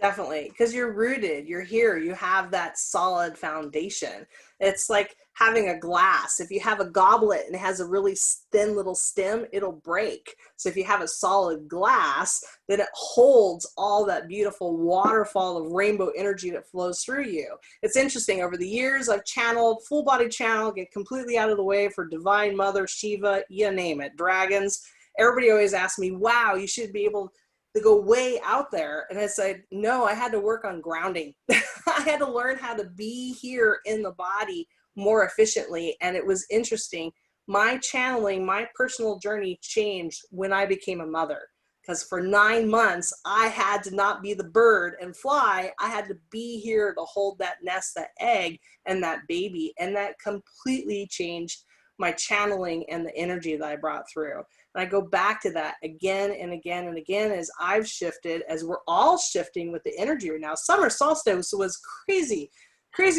Definitely, because you're rooted, you're here, you have that solid foundation. It's like having a glass. If you have a goblet and it has a really thin little stem, it'll break. So if you have a solid glass, then it holds all that beautiful waterfall of rainbow energy that flows through you. It's interesting, over the years, I've channeled, full body channel, get completely out of the way for Divine Mother, Shiva, you name it, dragons. Everybody always asks me, wow, you should be able to go way out there. And I said, no, I had to work on grounding. I had to learn how to be here in the body more efficiently. And it was interesting. My channeling, my personal journey changed when I became a mother. Because for 9 months, I had to not be the bird and fly. I had to be here to hold that nest, that egg, and that baby. And that completely changed my channeling and the energy that I brought through. And I go back to that again and again and again as I've shifted, as we're all shifting with the energy right now. Summer solstice was crazy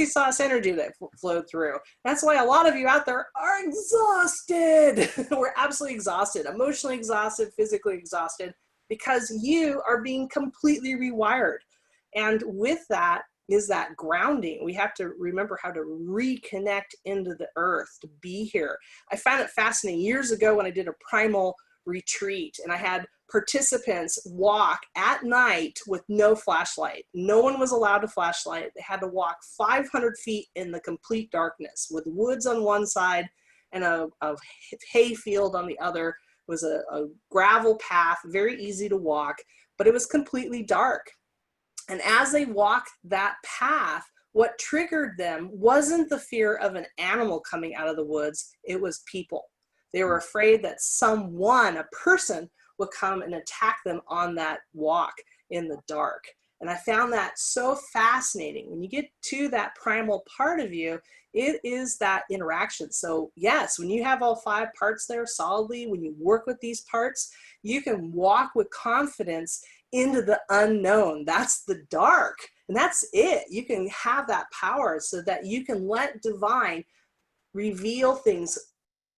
sauce energy that flowed through. That's why a lot of you out there are exhausted. We're absolutely exhausted, emotionally exhausted, physically exhausted, because you are being completely rewired. And with that is that grounding. We have to remember how to reconnect into the earth, to be here. I found it fascinating years ago when I did a primal retreat, and I had participants walk at night with no flashlight. No one was allowed a flashlight. They had to walk 500 feet in the complete darkness with woods on one side and a hay field on the other. It was a gravel path, very easy to walk, but it was completely dark. And as they walked that path, what triggered them wasn't the fear of an animal coming out of the woods. It was people. They were afraid that someone, a person, would come and attack them on that walk in the dark. And I found that so fascinating. When you get to that primal part of you, it is that interaction. So yes, when you have all 5 parts there solidly, when you work with these parts, you can walk with confidence into the unknown. That's the dark. And that's it. You can have that power so that you can let divine reveal things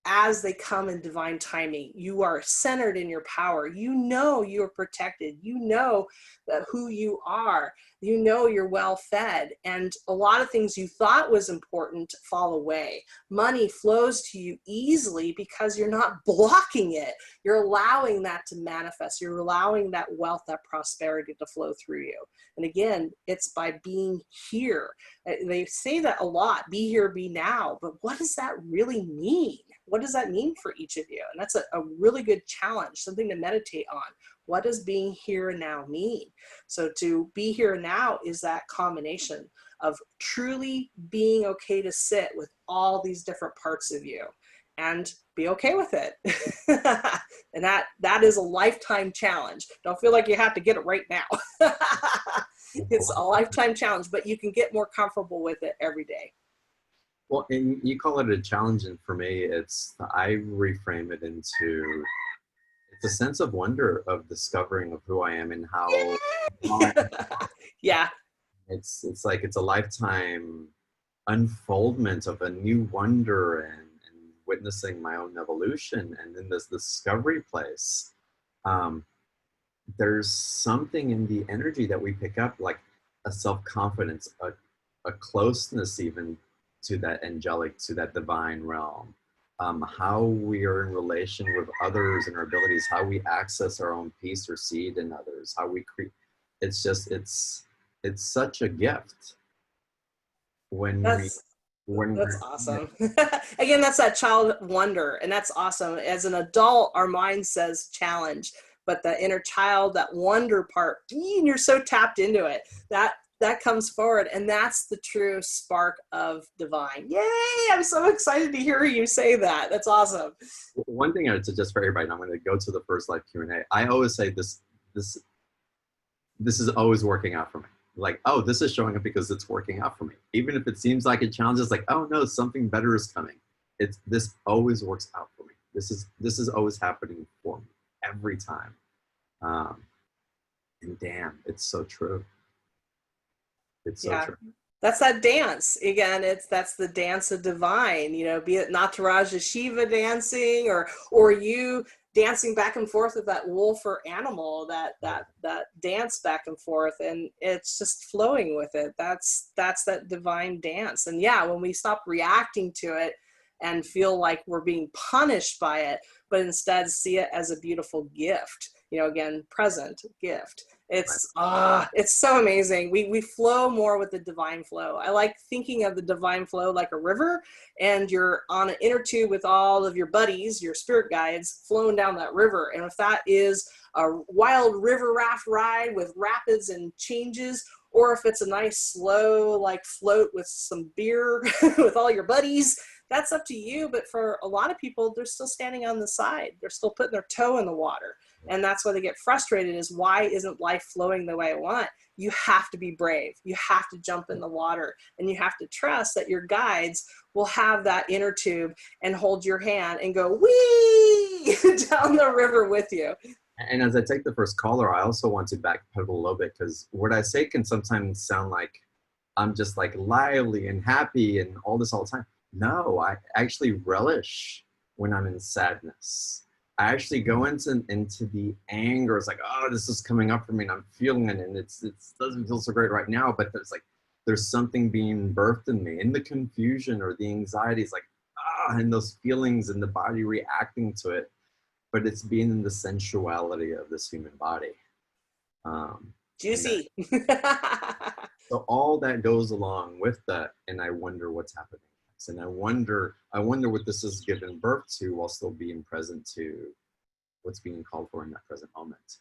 as they come in divine timing. You are centered in your power. You know you're protected. You know that who you are. You know you're well fed. And a lot of things you thought was important fall away. Money flows to you easily because you're not blocking it. You're allowing that to manifest. You're allowing that wealth, that prosperity to flow through you. And again, it's by being here. They say that a lot, be here, be now. But what does that really mean? what does that mean for each of you? And that's a really good challenge, something to meditate on. What does being here and now mean? So to be here and now is that combination of truly being okay to sit with all these different parts of you and be okay with it. And that is a lifetime challenge. Don't feel like you have to get it right now. It's a lifetime challenge, but you can get more comfortable with it every day. Well, and you call it a challenge, and for me, I reframe it into, it's a sense of wonder of discovering of who I am and how Yeah. It's like it's a lifetime unfoldment of a new wonder and witnessing my own evolution, and in this discovery place. There's something in the energy that we pick up, like a self-confidence, a closeness even to that angelic, to that divine realm. How we are in relation with others and our abilities, how we access our own peace or seed in others, how we create. It's such a gift when That's awesome. Again, that's that child wonder, and that's awesome. As an adult, our mind says challenge, but the inner child, that wonder part, you're so tapped into it, that comes forward, and that's the true spark of divine. Yay! I'm so excited to hear you say that. That's awesome. One thing I would suggest for everybody, and I'm going to go to the first live Q&A. I always say this is always working out for me. Like, oh, this is showing up because it's working out for me. Even if it seems like a challenge, it's like, oh no, something better is coming. This always works out for me. This is always happening for me every time. And damn, it's so true. It's so true. That's that dance. Again, that's the dance of divine, you know, be it Nataraja Shiva dancing or you dancing back and forth with that wolf or animal, that dance back and forth, and it's just flowing with it. That's that divine dance. And yeah, when we stop reacting to it and feel like we're being punished by it, but instead see it as a beautiful gift, you know, again, present gift. It's so amazing. We flow more with the divine flow. I like thinking of the divine flow like a river, and you're on an inner tube with all of your buddies, your spirit guides, flowing down that river. And if that is a wild river raft ride with rapids and changes, or if it's a nice slow like float with some beer with all your buddies, that's up to you. But for a lot of people, they're still standing on the side. They're still putting their toe in the water. And that's why they get frustrated, is why isn't life flowing the way I want? You have to be brave. You have to jump in the water, and you have to trust that your guides will have that inner tube and hold your hand and go wee down the river with you. And as I take the first caller, I also want to backpedal a little bit, because what I say can sometimes sound like I'm just like lively and happy and all this all the time. No, I actually relish when I'm in sadness. I actually go into the anger. It's like, oh, this is coming up for me and I'm feeling it, and it doesn't feel so great right now, but there's something being birthed in me, in the confusion or the anxiety. It's like, and those feelings and the body reacting to it, but it's being in the sensuality of this human body. Juicy. So all that goes along with that, and I wonder what's happening. And I wonder what this is given birth to, while still being present to what's being called for in that present moment.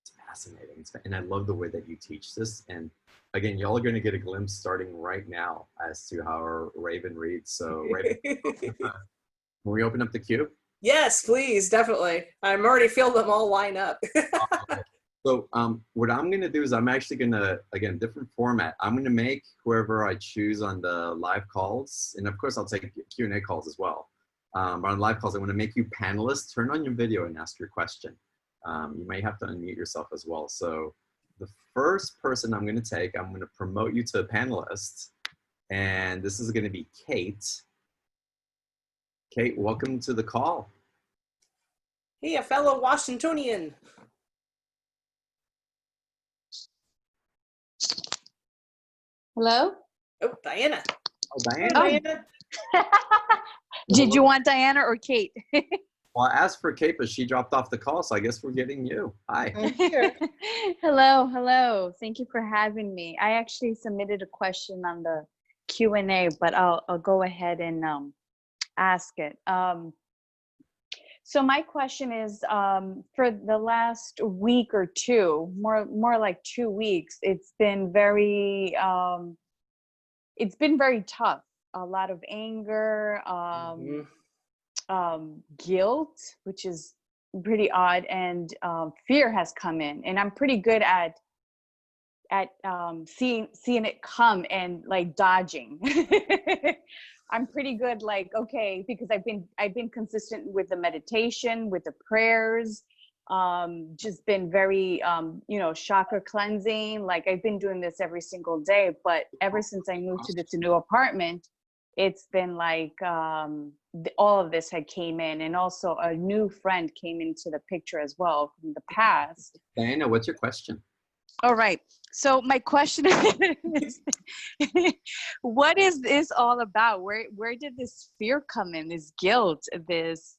It's fascinating. And I love the way that you teach this. And again, y'all are going to get a glimpse starting right now as to how our Raven reads. So Raven, can we open up the queue? Yes, please, definitely. I'm already feeling them all line up. So what I'm going to do is I'm actually going to, again, different format. I'm going to make whoever I choose on the live calls, and of course I'll take Q&A calls as well. But on live calls, I'm going to make you panelists. Turn on your video and ask your question. You may have to unmute yourself as well. So the first person I'm going to take, I'm going to promote you to a panelist, and this is going to be Kate. Kate, welcome to the call. Hey, a fellow Washingtonian. Hello? Oh, Diana. Oh, Diana. Oh, Diana. Did you want Diana or Kate? Well, I asked for Kate, but she dropped off the call, so I guess we're getting you. Hi. Hello. Thank you for having me. I actually submitted a question on the Q&A, but I'll go ahead and ask it. So my question is, for the last week or two, more like 2 weeks, it's been very tough. A lot of anger, guilt, which is pretty odd, and fear has come in. And I'm pretty good at seeing it come and like dodging. I'm pretty good, like, okay, because I've been consistent with the meditation, with the prayers, just been very chakra cleansing. Like, I've been doing this every single day, but ever since I moved to this new apartment, it's been like all of this had came in, and also a new friend came into the picture as well from the past. Diana, what's your question? All right. So my question is, what is this all about? Where did this fear come in? This guilt, this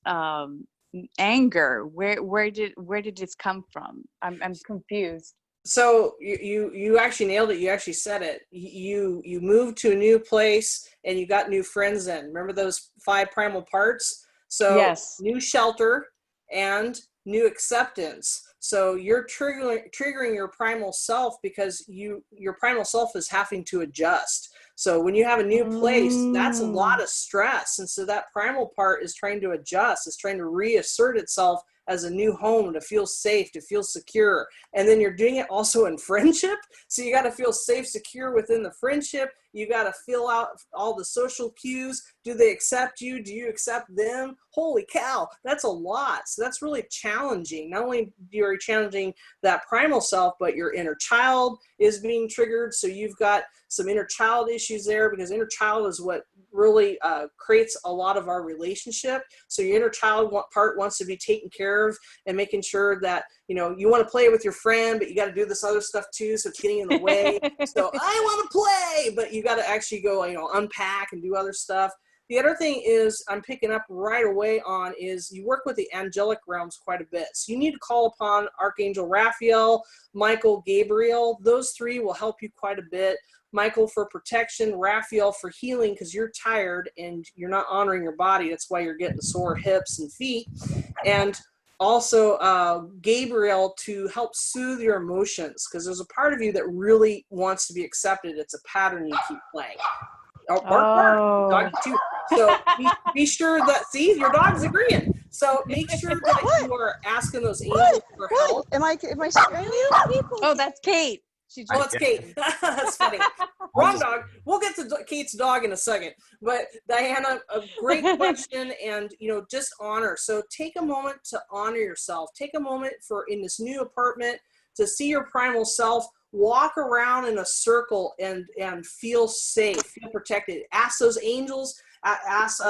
anger? Where did this come from? I'm confused. So you actually nailed it. You actually said it. You moved to a new place and you got new friends in. Remember those 5 primal parts? So yes. New shelter and new acceptance. So you're triggering your primal self because your primal self is having to adjust. So when you have a new place, that's a lot of stress. And so that primal part is trying to adjust. It's trying to reassert itself as a new home, to feel safe, to feel secure. And then you're doing it also in friendship. So you got to feel safe, secure within the friendship. You got to fill out all the social cues. Do they accept you? Do you accept them? Holy cow, that's a lot. So that's really challenging. Not only you're challenging that primal self, but your inner child is being triggered. So you've got some inner child issues there, because inner child is what really creates a lot of our relationship. So your inner child part wants to be taken care of, and making sure that, you want to play with your friend, but you got to do this other stuff too. So it's getting in the way. So I want to play, but you got to actually go, unpack and do other stuff. The other thing is I'm picking up right away on is you work with the angelic realms quite a bit. So you need to call upon Archangel Raphael, Michael, Gabriel. Those 3 will help you quite a bit. Michael for protection, Raphael for healing, because you're tired and you're not honoring your body. That's why you're getting sore hips and feet. And also Gabriel to help soothe your emotions, because there's a part of you that really wants to be accepted. It's a pattern you keep playing. Bark, bark. Dog too. So be sure that, see, your dog's agreeing. So make sure that you are asking those angels for help. Am I scaring you? Oh, that's Kate. Oh, it's Kate. That's funny. Wrong dog. We'll get to Kate's dog in a second. But Diana, a great question, and just honor. So take a moment to honor yourself. Take a moment in this new apartment to see your primal self. Walk around in a circle and feel safe, feel protected. Ask those angels. Ask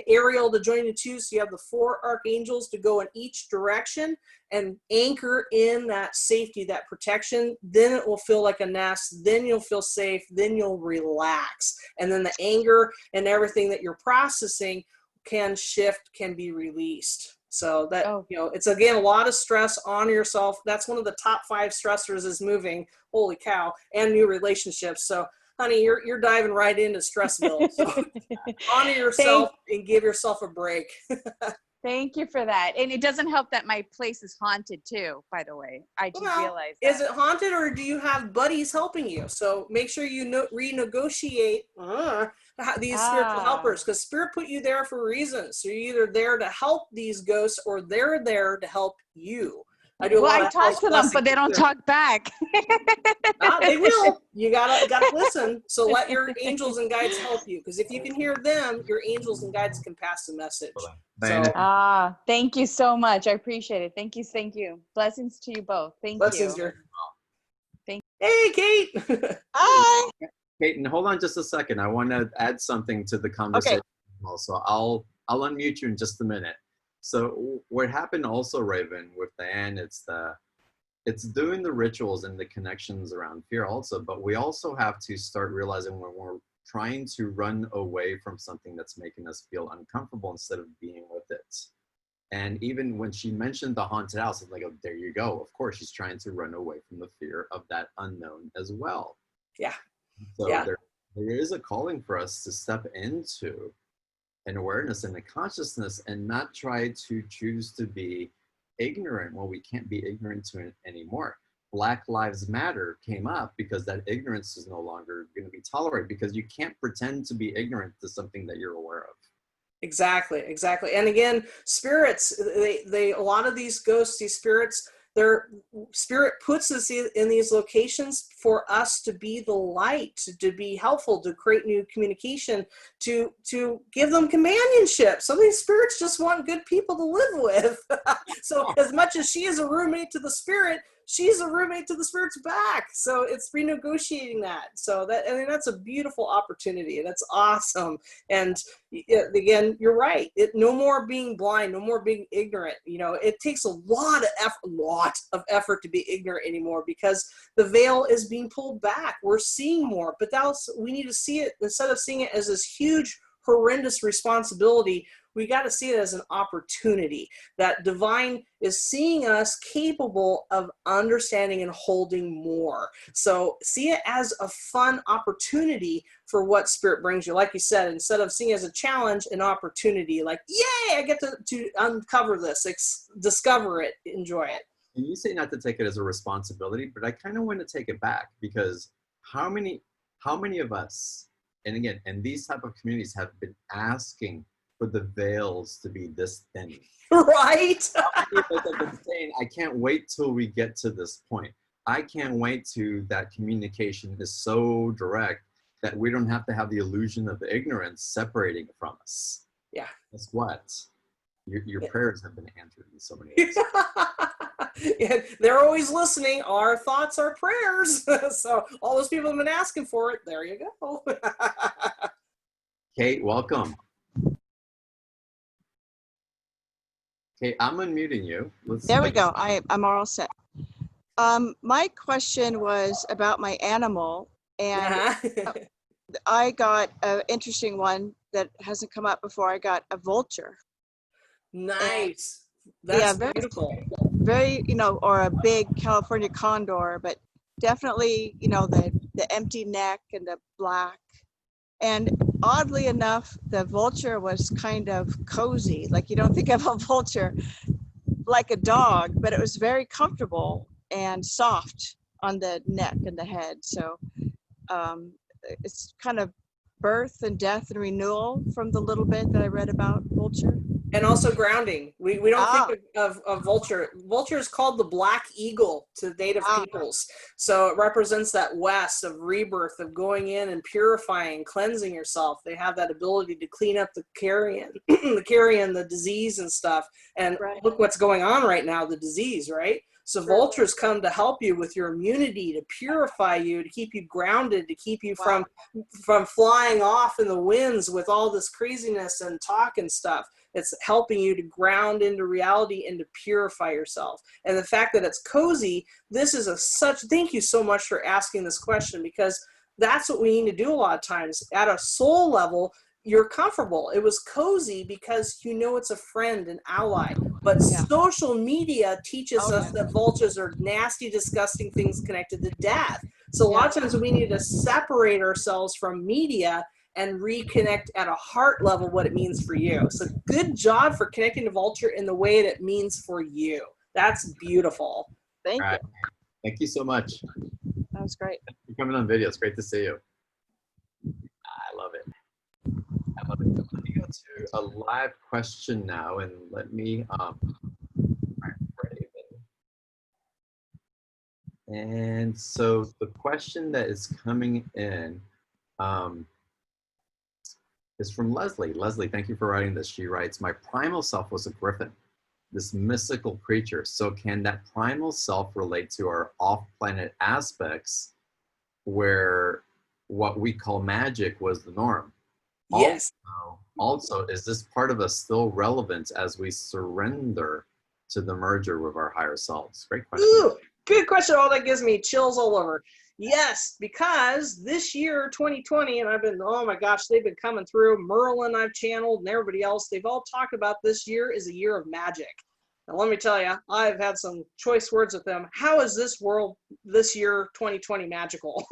Ariel to join you too. So you have the 4 archangels to go in each direction and anchor in that safety, that protection. Then it will feel like a nest. Then you'll feel safe. Then you'll relax. And then the anger and everything that you're processing can shift, can be released. So that, it's again, a lot of stress on yourself. That's one of the top 5 stressors is moving. Holy cow. And new relationships. So honey, you're diving right into Stressville. So honor yourself and give yourself a break. Thank you for that. And it doesn't help that my place is haunted too, by the way. I just realized that. Is it haunted, or do you have buddies helping you? So make sure you renegotiate these spiritual helpers, because Spirit put you there for a reason. So you're either there to help these ghosts, or they're there to help you. I talk to them, but they don't talk back. They will. You gotta listen. So let your angels and guides help you, because if you can hear them, your angels and guides can pass the message. So, thank you so much. I appreciate it. Thank you. Blessings to you both. Blessings, you. Hey, Kate. Hi. Kate, and hold on just a second. I want to add something to the conversation. Okay. So I'll unmute you in just a minute. So what happened also, Raven, with Diane, it's doing the rituals and the connections around fear also, but we also have to start realizing when we're trying to run away from something that's making us feel uncomfortable instead of being with it. And even when she mentioned the haunted house, I'm like, oh, there you go. Of course, she's trying to run away from the fear of that unknown as well. Yeah. So there is a calling for us to step into an awareness and a consciousness, and not try to choose to be ignorant. Well, we can't be ignorant to it anymore. Black Lives Matter came up because that ignorance is no longer going to be tolerated, because you can't pretend to be ignorant to something that you're aware of. Exactly, exactly. And again, spirits, they a lot of these ghosts, these spirits, their spirit puts us in these locations for us to be the light, to be helpful, to create new communication, to give them companionship. Some of these spirits just want good people to live with. So as much as she is a roommate to the spirit, she's a roommate to the spirit's back. So it's renegotiating that. So that, I mean, that's a beautiful opportunity. That's awesome. And again, you're right. No more being blind, no more being ignorant. You know, it takes a lot of effort to be ignorant anymore, because the veil is being pulled back. We're seeing more, but we need to see it, instead of seeing it as this huge, horrendous responsibility, we got to see it as an opportunity. That divine is seeing us capable of understanding and holding more. So see it as a fun opportunity for what spirit brings you. Like you said, instead of seeing it as a challenge, an opportunity, like, yay, I get to uncover this, discover it, enjoy it. And you say not to take it as a responsibility, but I kind of want to take it back, because how many of us, and again, and these type of communities have been asking for the veils to be this thin. Right? How many of us have been saying, I can't wait till we get to this point. I can't wait to that communication is so direct that we don't have to have the illusion of ignorance separating from us. Yeah. Guess what? Your prayers have been answered in so many ways. Yeah, they're always listening. Our thoughts are prayers. So all those people have been asking for it. There you go. Kate, welcome. Kate, I'm unmuting you. There we go. I'm all set. My question was about my animal, and Uh-huh. I got an interesting one that hasn't come up before. I got a vulture. Nice. And, That's yeah, beautiful. very, or a big California condor, but definitely, the empty neck and the black. And oddly enough, the vulture was kind of cozy. Like, you don't think of a vulture like a dog, but it was very comfortable and soft on the neck and the head. So it's kind of birth and death and renewal from the little bit that I read about vulture. And also grounding. We don't think of vulture. Vulture is called the black eagle to native peoples. So it represents that west of rebirth, of going in and purifying, cleansing yourself. They have that ability to clean up the carrion, the disease and stuff. And look what's going on right now, the disease, right? So vultures come to help you with your immunity, to purify you, to keep you grounded, to keep you from flying off in the winds with all this craziness and talk and stuff. It's helping you to ground into reality and to purify yourself. And the fact that it's cozy, this is thank you so much for asking this question, because that's what we need to do a lot of times. At a soul level, you're comfortable. It was cozy because it's a friend, an ally. But social media teaches us that vultures are nasty, disgusting things connected to death. So a lot of times we need to separate ourselves from media and reconnect at a heart level what it means for you. So good job for connecting to vulture in the way that it means for you. That's beautiful. Thank you. Thank you so much. That was great. Thanks for coming on video. It's great to see you. I love it. I love it. Let me go to a live question now, and let me and so the question that is coming in is from Leslie. Leslie, thank you for writing this. She writes, my primal self was a griffin, this mystical creature. So can that primal self relate to our off-planet aspects where what we call magic was the norm? Yes. Also, is this part of us still relevant as we surrender to the merger with our higher selves? Great question. Ooh, good question. Oh, that gives me chills all over. Yes, because this year, 2020, and oh my gosh, they've been coming through. Merlin, I've channeled, and everybody else, they've all talked about this year is a year of magic. Now, let me tell you, I've had some choice words with them. How is this world, this year, 2020, magical?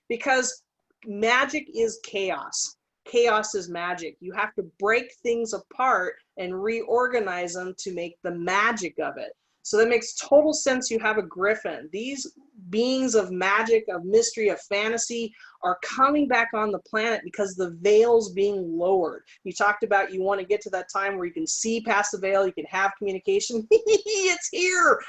Because magic is chaos. chaos is magic. You have to break things apart and reorganize them to make the magic of it. So that makes total sense. You have a griffin. These beings of magic, of mystery, of fantasy are coming back on the planet because the veil's being lowered. You talked about you want to get to that time where you can see past the veil, you can have communication. It's here.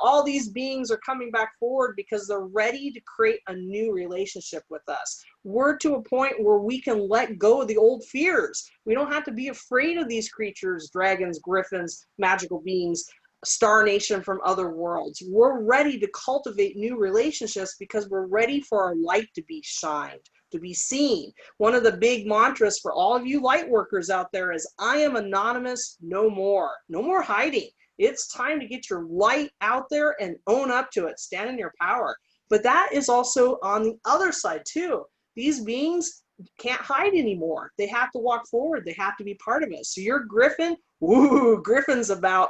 All these beings are coming back forward because they're ready to create a new relationship with us. We're to a point where we can let go of the old fears. We don't have to be afraid of these creatures, dragons, griffins, magical beings, Star Nation from other worlds. We're ready to cultivate new relationships because we're ready for our light to be shined, to be seen. One of the big mantras for all of you light workers out there is, I am anonymous, no more. No more hiding. It's time to get your light out there and own up to it. Stand in your power. But that is also on the other side too. These beings can't hide anymore. They have to walk forward. They have to be part of it. So your griffin, woo, griffin's about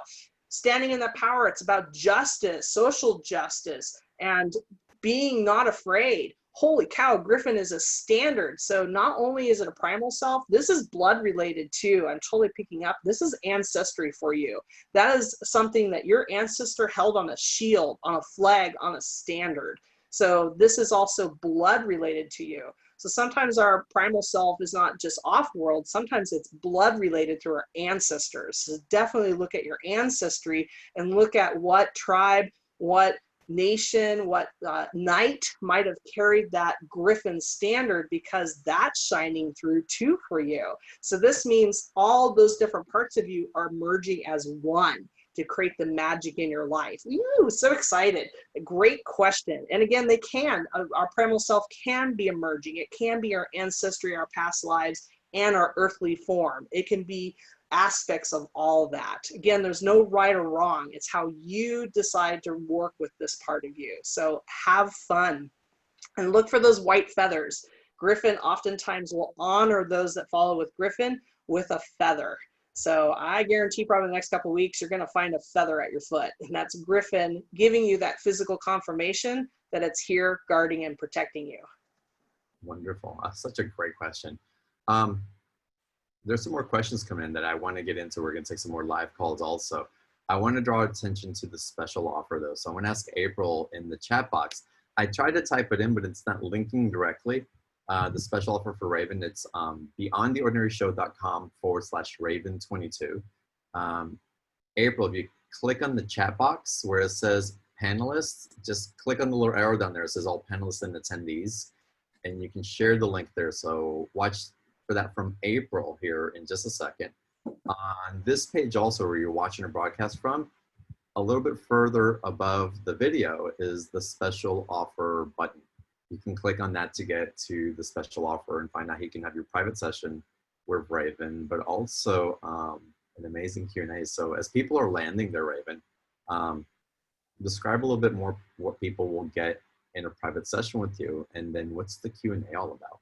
standing in that power. It's about justice, social justice, and being not afraid. Holy cow, griffin is a standard. So not only is it a primal self, this is blood related too. I'm totally picking up. This is ancestry for you. That is something that your ancestor held on a shield, on a flag, on a standard. So this is also blood related to you. So sometimes our primal self is not just off-world, sometimes it's blood related through our ancestors. So definitely look at your ancestry and look at what tribe, what nation, what knight might have carried that griffin standard, because that's shining through too for you. So this means all those different parts of you are merging as one to create the magic in your life. Ooh, so excited. A great question. And again, they can, our primal self can be emerging. It can be our ancestry, our past lives, and our earthly form. It can be aspects of all that. Again, there's no right or wrong. It's how you decide to work with this part of you. So have fun and look for those white feathers. Griffin oftentimes will honor those that follow with griffin with a feather. So I guarantee probably the next couple of weeks, you're going to find a feather at your foot. And that's griffin giving you that physical confirmation that it's here guarding and protecting you. Wonderful. That's such a great question. There's some more questions coming in that I want to get into. We're going to take some more live calls also. I want to draw attention to the special offer though. So I want to ask April in the chat box. I tried to type it in, but it's not linking directly. The special offer for Raven, it's beyondtheordinaryshow.com/Raven22. April, if you click on the chat box where it says panelists, just click on the little arrow down there. It says all panelists and attendees, and you can share the link there. So watch for that from April here in just a second. On this page also, where you're watching a broadcast from, a little bit further above the video is the special offer button. You can click on that to get to the special offer and find out how you can have your private session with Raven, but also an amazing Q&A. So as people are landing their Raven, describe a little bit more what people will get in a private session with you, and then what's the Q&A all about?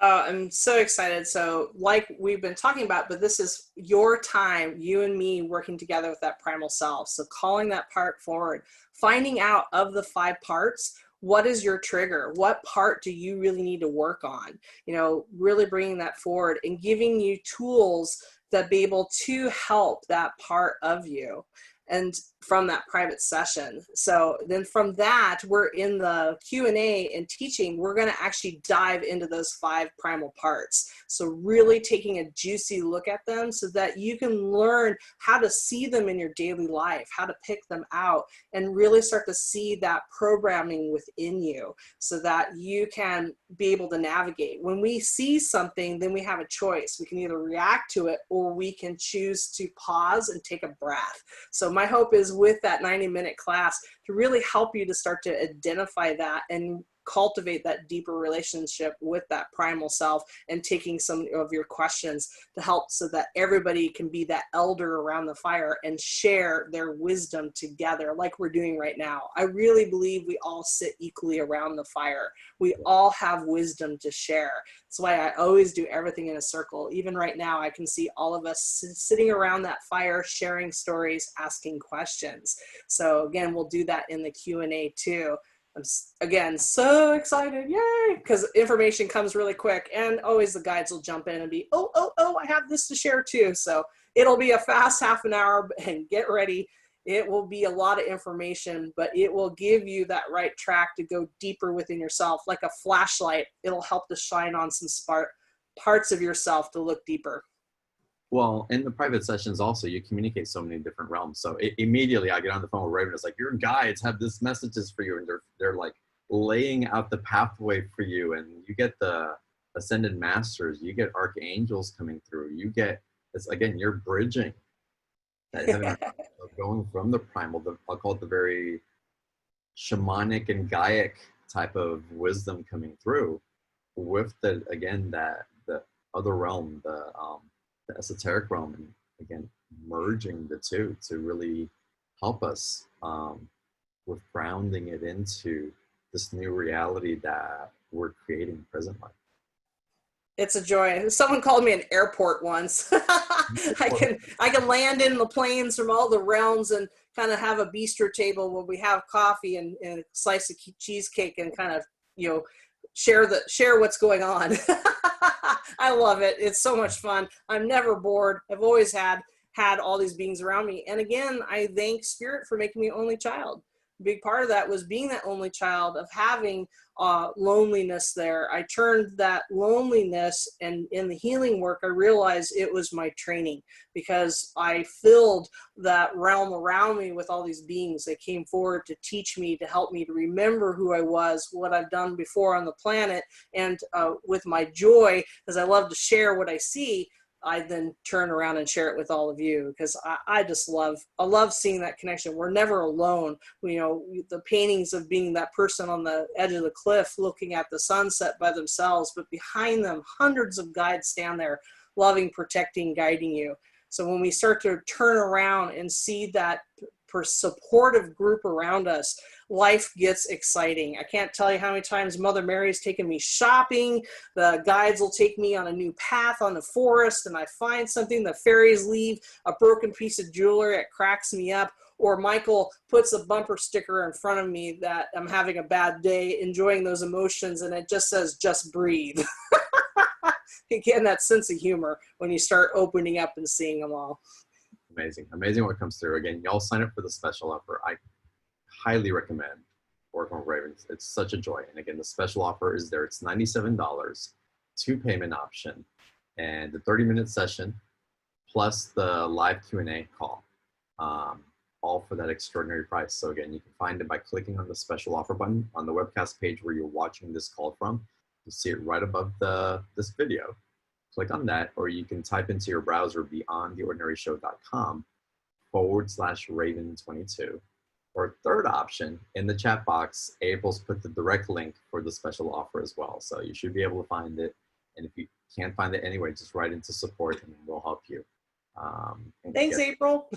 I'm so excited. So like we've been talking about, but this is your time, you and me working together with that primal self. So calling that part forward, finding out of the 5 parts, what is your trigger? What part do you really need to work on? You know, really bringing that forward and giving you tools that be able to help that part of you. And from that private session. So then from that, we're in the Q&A and teaching, we're going to actually dive into those 5 primal parts. So really taking a juicy look at them so that you can learn how to see them in your daily life, how to pick them out, and really start to see that programming within you so that you can be able to navigate. When we see something, then we have a choice. We can either react to it or we can choose to pause and take a breath. So my hope is with that 90-minute class to really help you to start to identify that and cultivate that deeper relationship with that primal self, and taking some of your questions to help so that everybody can be that elder around the fire and share their wisdom together like we're doing right now. I really believe we all sit equally around the fire. We all have wisdom to share. That's why I always do everything in a circle. Even right now, I can see all of us sitting around that fire, sharing stories, asking questions. So again, we'll do that in the Q&A too. Again, so excited, yay, because information comes really quick, and always the guides will jump in and be, oh, I have this to share too. So it'll be a fast half an hour, and get ready. It will be a lot of information, but it will give you that right track to go deeper within yourself. Like a flashlight, it'll help to shine on some parts of yourself to look deeper. Well, in the private sessions also, you communicate so many different realms. So immediately I get on the phone with Raven. It's like, your guides have this messages for you, and they're like laying out the pathway for you. And you get the ascended masters, you get archangels coming through. You get, it's again, you're bridging that heaven going from the primal, I'll call it the very shamanic and Gaiac type of wisdom coming through with the, again, that the other realm, the esoteric realm, and again merging the two to really help us with grounding it into this new reality that we're creating presently. It's a joy. Someone called me an airport once. I can land in the planes from all the realms and kind of have a bistro table where we have coffee and a slice of cheesecake and kind of, you know, share what's going on. I love it. It's so much fun. I'm never bored. I've always had all these beings around me. And again, I thank Spirit for making me an only child. A big part of that was being that only child, of having loneliness there. I turned that loneliness, and in the healing work, I realized it was my training, because I filled that realm around me with all these beings that came forward to teach me, to help me to remember who I was, what I've done before on the planet. And with my joy, because I love to share what I see, I then turn around and share it with all of you, because I love seeing that connection. We're never alone. You know, the paintings of being that person on the edge of the cliff looking at the sunset by themselves, but behind them, hundreds of guides stand there, loving, protecting, guiding you. So when we start to turn around and see that supportive group around us, life gets exciting. I can't tell you how many times Mother Mary's taken me shopping. The guides will take me on a new path on the forest, and I find something. The fairies leave a broken piece of jewelry. It cracks me up. Or Michael puts a bumper sticker in front of me that I'm having a bad day, enjoying those emotions, and it just says, just breathe. Again, that sense of humor when you start opening up and seeing them all. Amazing what comes through. Again, y'all sign up for the special offer. I highly recommend working with Raven. It's such a joy. And again, the special offer is there. It's $97, 2 payment option, and the 30-minute session plus the live Q&A call, all for that extraordinary price. So again, you can find it by clicking on the special offer button on the webcast page where you're watching this call from. You see it right above this video. Click on that, or you can type into your browser beyondtheordinaryshow.com/Raven22. Or third option, in the chat box, April's put the direct link for the special offer as well. So you should be able to find it. And if you can't find it anyway, just write into support and we'll help you. Thanks, April.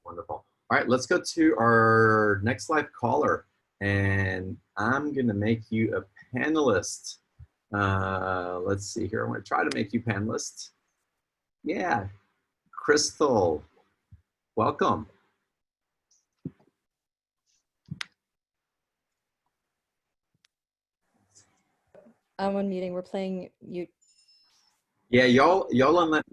Wonderful. All right, let's go to our next live caller. And I'm going to make you a panelist. Let's see here. I'm going to try to make you panelist. Yeah, Crystal, welcome. I'm unmuting. We're playing you. Yeah, y'all let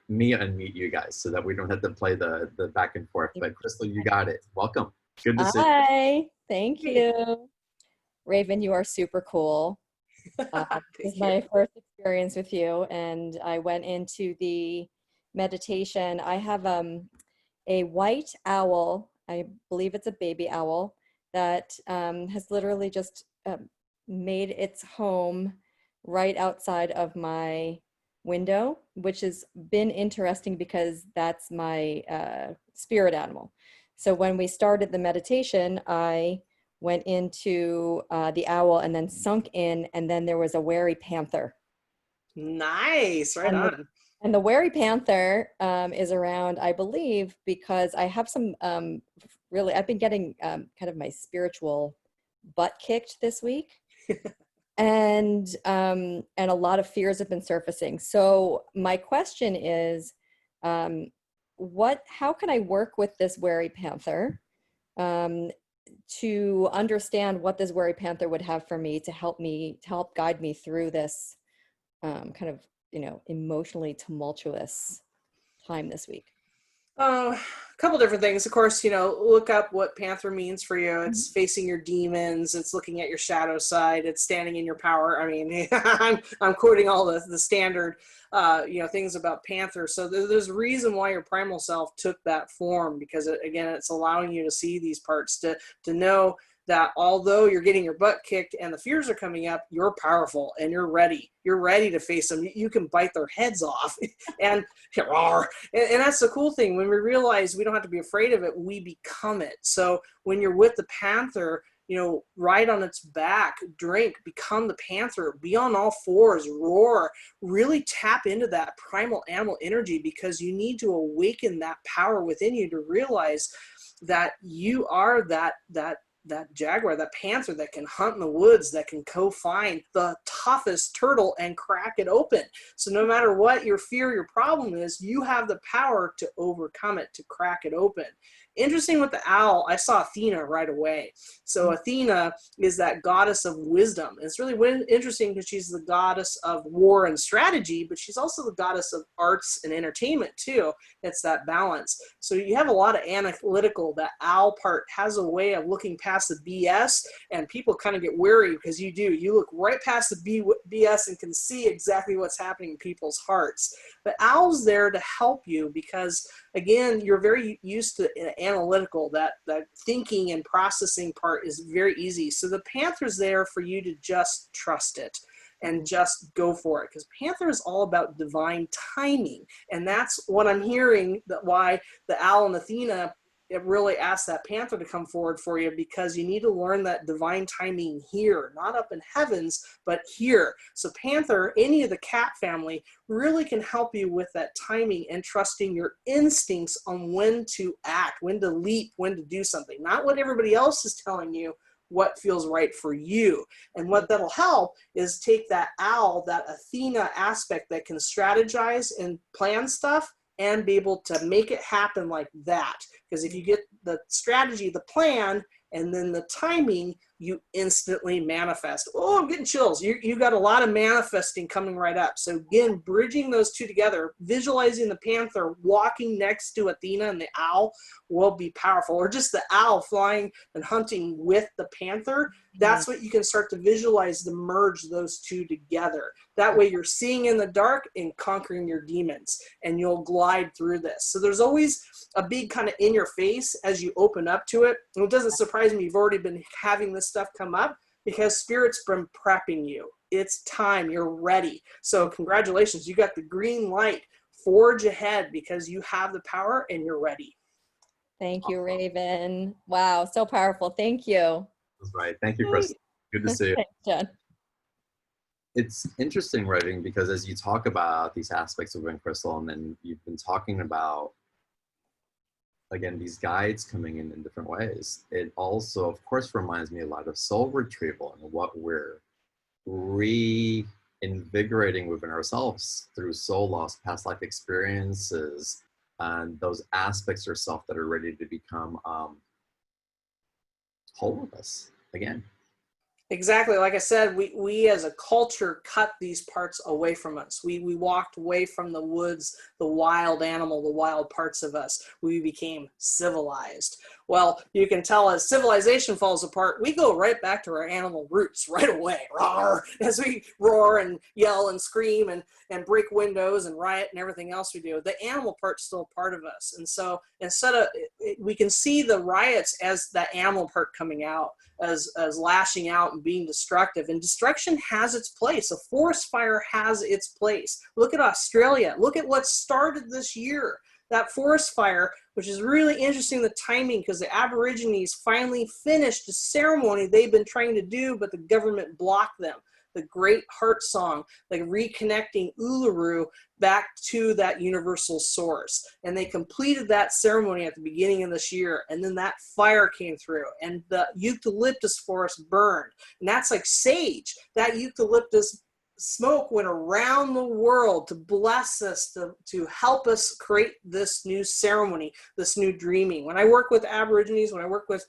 me unmute you guys so that we don't have to play the back and forth. But Crystal, you got it. Welcome. Good to see you. Hi. Thank you. Raven, you are super cool. This is my first experience with you, and I went into the meditation. I have a white owl. I believe it's a baby owl that has literally just made its home right outside of my window, which has been interesting because that's my spirit animal. So when we started the meditation, I went into the owl and then sunk in, and then there was a wary panther. Nice, right on. And the wary panther is around, I believe, because I have some really, I've been getting kind of my spiritual butt kicked this week. And a lot of fears have been surfacing. So my question is, how can I work with this wary panther? to understand what this Worry Panther would have for me to help guide me through this kind of, emotionally tumultuous time this week? A couple different things. Of course, look up what Panther means for you. Mm-hmm. It's facing your demons. It's looking at your shadow side. It's standing in your power. I mean, I'm quoting all the standard, things about Panther. So there's a reason why your primal self took that form, because again, it's allowing you to see these parts, to know that although you're getting your butt kicked and the fears are coming up, you're powerful and you're ready. You're ready to face them. You can bite their heads off. and that's the cool thing. When we realize we don't have to be afraid of it, we become it. So when you're with the Panther, ride on its back, drink, become the Panther, be on all fours, roar, really tap into that primal animal energy, because you need to awaken that power within you to realize that you are that jaguar, that panther that can hunt in the woods, that can go find the toughest turtle and crack it open. So no matter what your fear, your problem is, you have the power to overcome it, to crack it open. Interesting with the owl, I saw Athena right away. So Athena is that goddess of wisdom. It's really interesting because she's the goddess of war and strategy, but she's also the goddess of arts and entertainment too. It's that balance. So you have a lot of analytical. That owl part has a way of looking past the BS, and people kind of get wary because you look right past the BS and can see exactly what's happening in people's hearts. But owl's there to help you because, again, you're very used to analytical. That thinking and processing part is very easy. So the Panther's there for you to just trust it and just go for it, because Panther is all about divine timing. And that's what I'm hearing, that why the owl and Athena, it really asked that Panther to come forward for you, because you need to learn that divine timing here, not up in heavens, but here. So Panther, any of the cat family, really can help you with that timing and trusting your instincts on when to act, when to leap, when to do something, not what everybody else is telling you, what feels right for you. And what that'll help is take that owl, that Athena aspect that can strategize and plan stuff, and be able to make it happen like that. Because if you get the strategy, the plan, and then the timing, you instantly manifest. Oh, I'm getting chills. You got a lot of manifesting coming right up. So again, bridging those two together, visualizing the Panther walking next to Athena and the owl will be powerful. Or just the owl flying and hunting with the Panther. That's what you can start to visualize, to merge those two together. That way you're seeing in the dark and conquering your demons, and you'll glide through this. So there's always a big kind of in your face as you open up to it. And it doesn't surprise me you've already been having this stuff come up, because Spirit's been prepping you. It's time. You're ready. So congratulations. You got the green light. Forge ahead, because you have the power and you're ready. Thank you, Raven. Wow, so powerful. Thank you. That's right. Thank you, Chris. Good to see you. Thanks, Jen. It's interesting, Raven, because as you talk about these aspects of Wind Crystal, and then you've been talking about, again, these guides coming in different ways, it also, of course, reminds me a lot of soul retrieval and what we're reinvigorating within ourselves through soul loss, past life experiences, and those aspects of self that are ready to become whole with us again. Exactly. Like I said, we as a culture cut these parts away from us. We walked away from the woods, the wild animal, the wild parts of us. We became civilized. Well, you can tell as civilization falls apart, we go right back to our animal roots right away. Roar, as we roar and yell and scream and break windows and riot and everything else we do. The animal part's still a part of us. And so instead of, we can see the riots as that animal part coming out, as lashing out and being destructive. And destruction has its place. A forest fire has its place. Look at Australia. Look at what started this year. That forest fire, which is really interesting, the timing, because the Aborigines finally finished a ceremony they've been trying to do, but the government blocked them. The Great Heart Song, like reconnecting Uluru back to that universal source. And they completed that ceremony at the beginning of this year. And then that fire came through and the eucalyptus forest burned. And that's like sage. That eucalyptus smoke went around the world to bless us, to help us create this new ceremony, this new dreaming. When I work with Aborigines, when I work with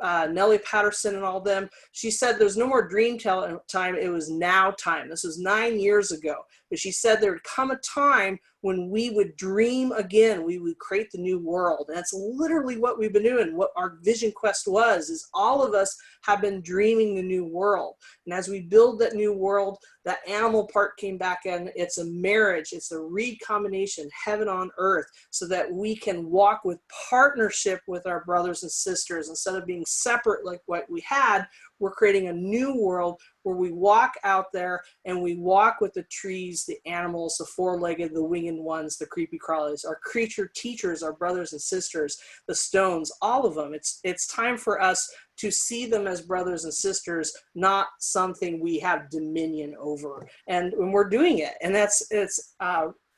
Nellie Patterson and all them, she said there's no more dream time, it was now time. This was 9 years ago. But she said there would come a time when we would dream again, we would create the new world. And that's literally what we've been doing. What our vision quest was, is all of us have been dreaming the new world. And as we build that new world, that animal part came back in. It's a marriage, it's a recombination, heaven on earth, so that we can walk with partnership with our brothers and sisters. Instead of being separate like what we had, we're creating a new world where we walk out there and we walk with the trees, the animals, the four-legged, the winged ones, the creepy crawlies, our creature teachers, our brothers and sisters, the stones, all of them. It's time for us to see them as brothers and sisters, not something we have dominion over. And when we're doing it, and it's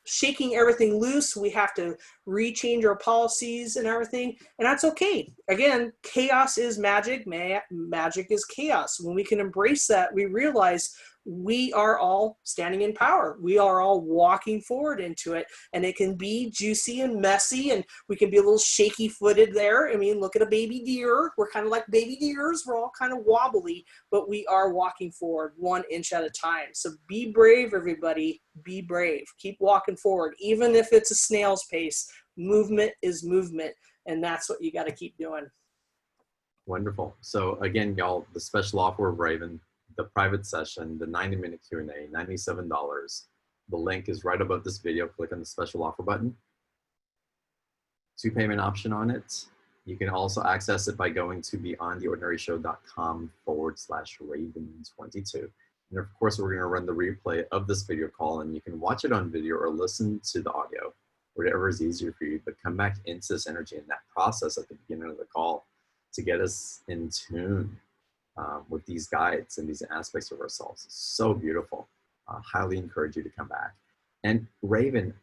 shaking everything loose. We have to rechange our policies and everything, and that's okay. Again, chaos is magic. Magic is chaos. When we can embrace that, we realize we are all standing in power. We are all walking forward into it, and it can be juicy and messy, and we can be a little shaky footed there. I mean, look at a baby deer. We're kind of like baby deers. We're all kind of wobbly, but we are walking forward 1 inch at a time. So be brave, everybody. Be brave. Keep walking forward. Even if it's a snail's pace, movement is movement, and that's what you got to keep doing. Wonderful. So again, y'all, the special offer of Raven, the private session, the 90-minute Q&A, $97. The link is right above this video. Click on the special offer button. 2 payment option on it. You can also access it by going to beyondtheordinaryshow.com/Raven22. And of course, we're going to run the replay of this video call, and you can watch it on video or listen to the audio, whatever is easier for you, but come back into this energy and that process at the beginning of the call to get us in tune with these guides and these aspects of ourselves. It's so beautiful. Highly encourage you to come back. And Raven,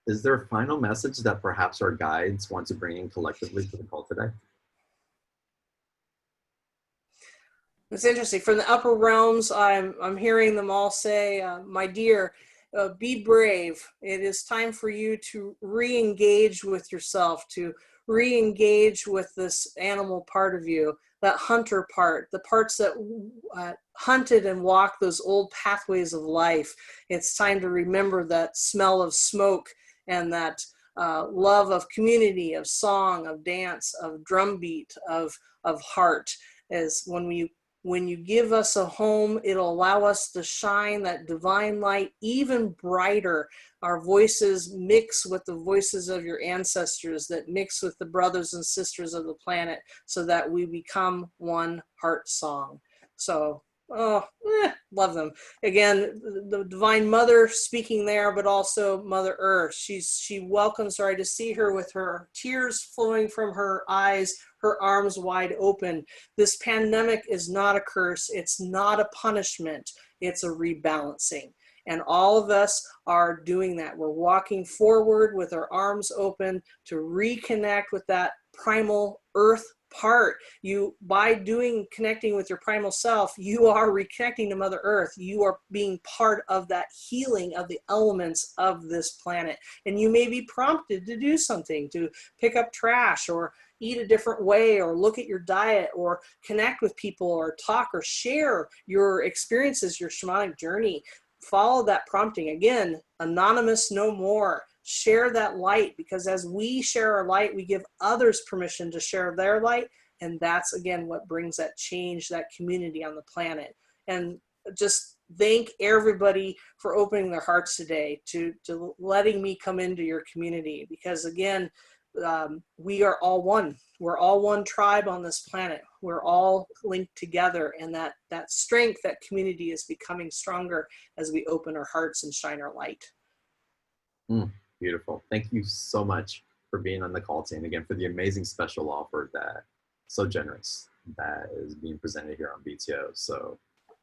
is there a final message that perhaps our guides want to bring in collectively to the call today? It's interesting. From the upper realms, I'm hearing them all say, my dear, be brave. It is time for you to re-engage with yourself, to re-engage with this animal part of you, that hunter part, the parts that hunted and walked those old pathways of life. It's time to remember that smell of smoke and that love of community, of song, of dance, of drumbeat, of heart. As when you give us a home, it'll allow us to shine that divine light even brighter. Our voices mix with the voices of your ancestors, that mix with the brothers and sisters of the planet, so that we become one heart song. So, love them. Again, the Divine Mother speaking there, but also Mother Earth. She welcomes her. I just see her with her tears flowing from her eyes, her arms wide open. This pandemic is not a curse. It's not a punishment. It's a rebalancing. And all of us are doing that. We're walking forward with our arms open to reconnect with that primal earth part. By connecting with your primal self, you are reconnecting to Mother Earth. You are being part of that healing of the elements of this planet. And you may be prompted to do something, to pick up trash or eat a different way, or look at your diet, or connect with people, or talk, or share your experiences, your shamanic journey. Follow that prompting. Again, anonymous no more. Share that light, because as we share our light, we give others permission to share their light. And that's, again, what brings that change, that community on the planet. And just thank everybody for opening their hearts today to letting me come into your community, because again, we are all one. We're all one tribe on this planet. We're all linked together, and that strength, that community is becoming stronger as we open our hearts and shine our light. Beautiful. Thank you so much for being on the call today, and again, for the amazing special offer that so generous that is being presented here on BTO. So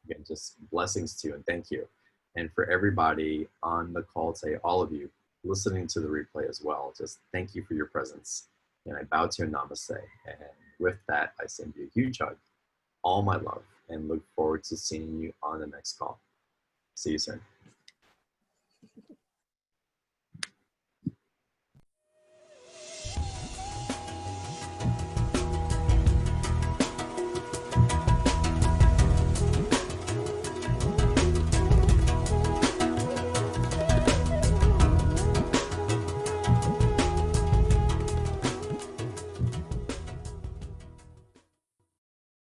again, just blessings to you and thank you. And for everybody on the call today, all of you listening to the replay as well, just thank you for your presence. And I bow to you, namaste. And with that, I send you a huge hug, all my love, and look forward to seeing you on the next call. See you soon.